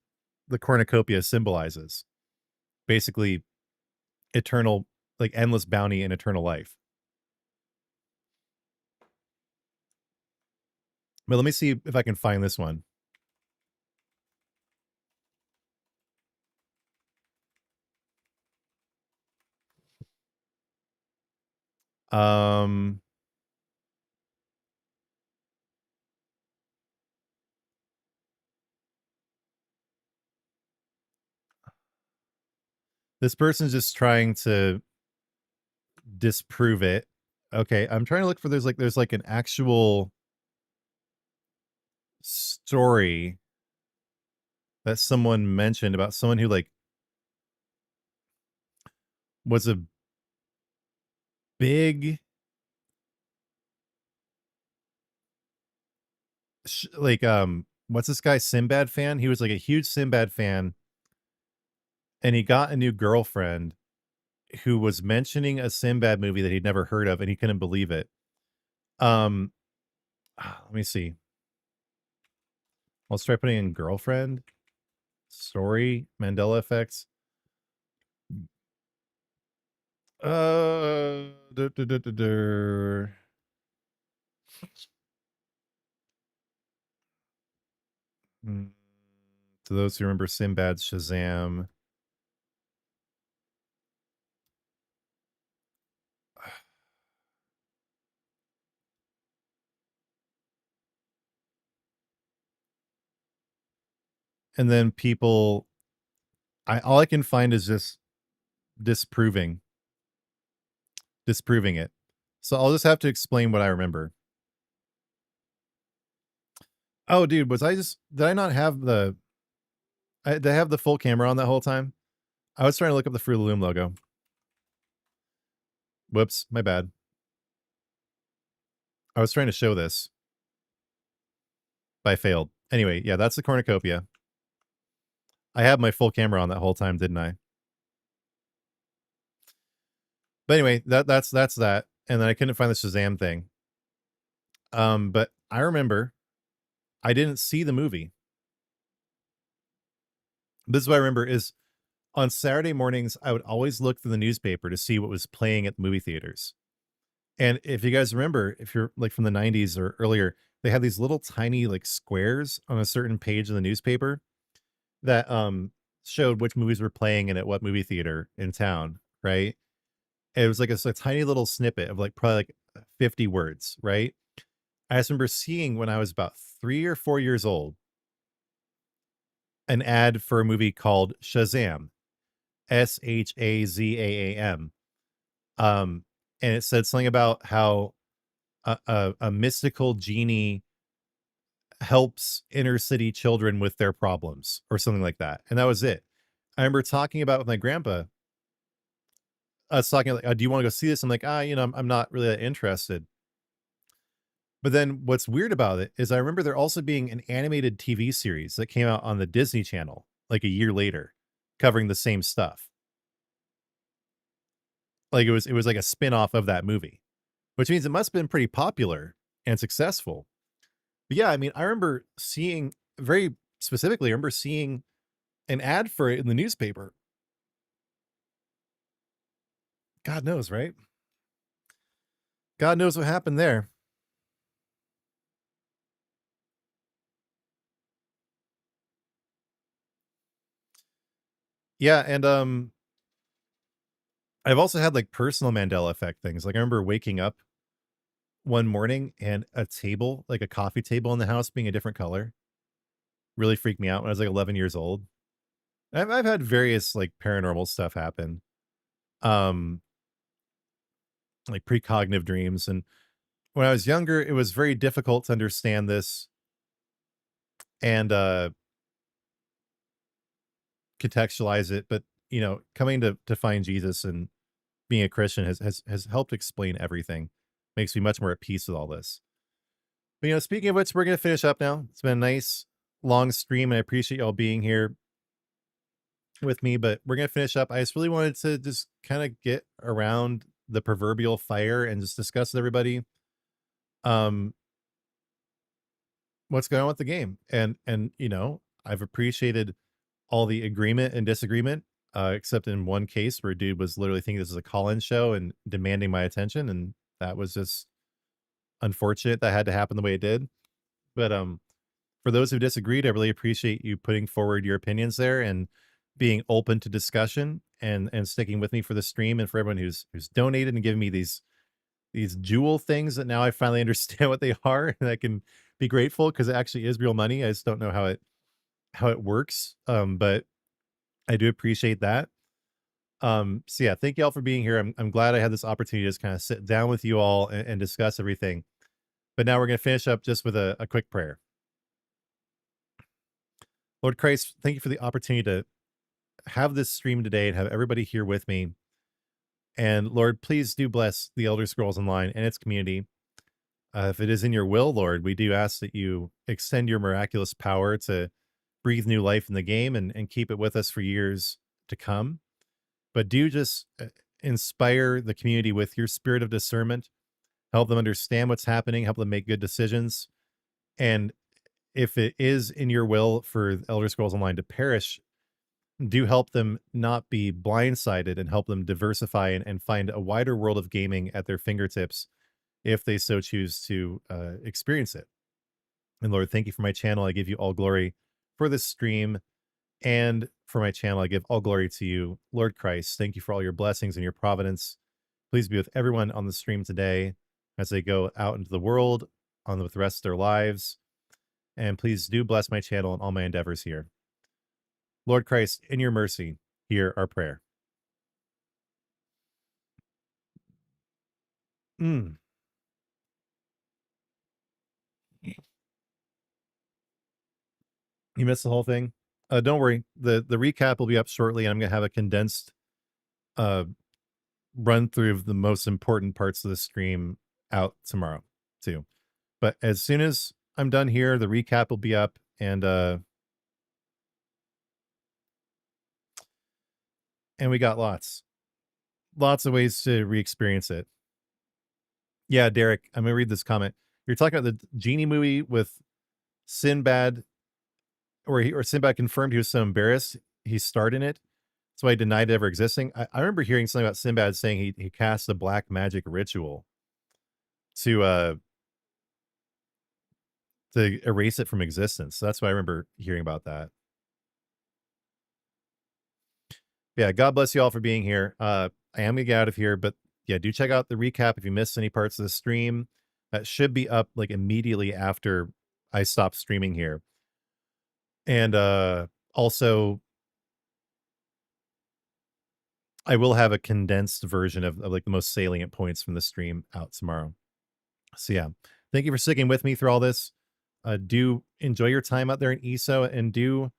the cornucopia symbolizes. Basically, eternal, like endless bounty and eternal life. But let me see if I can find this one. Um, this person's just trying to disprove it. Okay, I'm trying to look for there's like an actual story that someone mentioned about someone who like was a big what's this guy Sinbad fan? He was like a huge Sinbad fan, and he got a new girlfriend who was mentioning a Sinbad movie that he'd never heard of, and he couldn't believe it. Um, let me see. Let's try putting in girlfriend story Mandela effects. Duh, duh, duh, duh, duh. Mm, to those who remember Sinbad's Shazam. And then people, all I can find is just disproving disproving it. So I'll just have to explain what I remember. Oh, dude, did I not have did I have the full camera on that whole time? I was trying to look up the Fruit of the Loom logo. Whoops, my bad. I was trying to show this, but I failed. Anyway, yeah, that's the cornucopia. I had my full camera on that whole time, didn't I? But anyway, that's that. And then I couldn't find the Shazam thing. But I remember I didn't see the movie. This is what I remember is on Saturday mornings, I would always look through the newspaper to see what was playing at the movie theaters. And if you guys remember, if you're like from the 90s or earlier, they had these little tiny like squares on a certain page of the newspaper that showed which movies were playing and at what movie theater in town, right? It was like a tiny little snippet of like probably like 50 words, right? I just remember seeing when I was about 3 or 4 years old an ad for a movie called Shazam, Shazam. Um, and it said something about how a mystical genie helps inner city children with their problems or something like that. And that was it. I remember talking about with my grandpa, us talking like, do you want to go see this? I'm like, I'm not really that interested. But then what's weird about it is I remember there also being an animated TV series that came out on the Disney Channel like a year later covering the same stuff. Like it was like a spin-off of that movie, which means it must have been pretty popular and successful. But yeah, I mean, I remember seeing very specifically, I remember seeing an ad for it in the newspaper. God knows, right? God knows what happened there. Yeah, and I've also had like personal Mandela effect things. Like I remember waking up one morning and a table, like a coffee table in the house being a different color, really freaked me out when I was like 11 years old. I've had various like paranormal stuff happen. Um like precognitive dreams, and when I was younger it was very difficult to understand this and contextualize it, but coming to find Jesus and being a Christian has helped explain everything. Makes me much more at peace with all this. But speaking of which, we're gonna finish up now. It's been a nice long stream, and I appreciate y'all being here with me. But we're gonna finish up. I just really wanted to just kind of get around the proverbial fire and just discuss with everybody um what's going on with the game. And I've appreciated all the agreement and disagreement, except in one case where a dude was literally thinking this is a call-in show and demanding my attention, and that was just unfortunate that had to happen the way it did. But for those who disagreed, I really appreciate you putting forward your opinions there and being open to discussion and sticking with me for the stream, and for everyone who's donated and giving me these jewel things that now I finally understand what they are, and I can be grateful because it actually is real money. I just don't know how it works. But I do appreciate that. So yeah, thank you all for being here. I'm glad I had this opportunity to just kind of sit down with you all and discuss everything. But now we're going to finish up just with a quick prayer. Lord Christ, thank you for the opportunity to have this stream today and have everybody here with me. And Lord, please do bless the Elder Scrolls Online and its community. If it is in your will, Lord, we do ask that you extend your miraculous power to breathe new life in the game and keep it with us for years to come. But do just inspire the community with your spirit of discernment, help them understand what's happening, help them make good decisions. And if it is in your will for Elder Scrolls Online to perish, do help them not be blindsided and help them diversify and find a wider world of gaming at their fingertips if they so choose to experience it. And Lord, thank you for my channel. I give you all glory for this stream, and for my channel, I give all glory to you, Lord Christ. Thank you for all your blessings and your providence. Please be with everyone on the stream today as they go out into the world on with the rest of their lives. And please do bless my channel and all my endeavors here. Lord Christ, in your mercy, hear our prayer. Mm. You missed the whole thing? Don't worry. The recap will be up shortly, and I'm gonna have a condensed uh run through of the most important parts of the stream out tomorrow too. But as soon as I'm done here, the recap will be up, and we got lots of ways to re-experience it. Yeah, Derek, I'm gonna read this comment. You're talking about the Genie movie with Sinbad, or Sinbad confirmed he was so embarrassed he starred in it, so he denied it ever existing. I remember hearing something about Sinbad saying he cast a black magic ritual to to erase it from existence. So that's why I remember hearing about that. Yeah, God bless you all for being here. I am gonna get out of here, but yeah, do check out the recap if you missed any parts of the stream. That should be up like immediately after I stop streaming here. And Also, I will have a condensed version of like the most salient points from the stream out tomorrow. So yeah, thank you for sticking with me through all this. Do enjoy your time out there in ESO, and do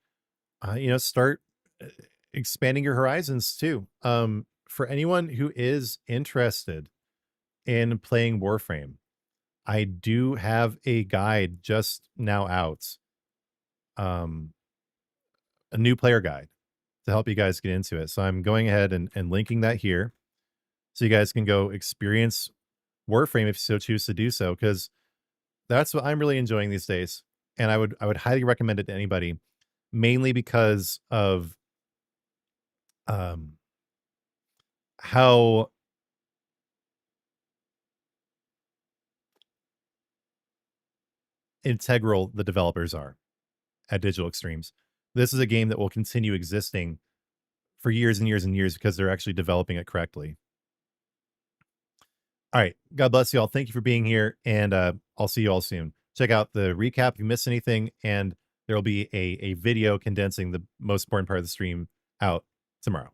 start uh, expanding your horizons too. For anyone who is interested in playing Warframe, I do have a guide just now out, um, a new player guide to help you guys get into it. So I'm going ahead and linking that here, so you guys can go experience Warframe if you so choose to do so, because that's what I'm really enjoying these days. And I would highly recommend it to anybody, mainly because of um, how integral the developers are at Digital Extremes. This is a game that will continue existing for years and years and years because they're actually developing it correctly. All right. God bless you all. Thank you for being here. And I'll see you all soon. Check out the recap if you missed anything. And there will be a video condensing the most important part of the stream out tomorrow.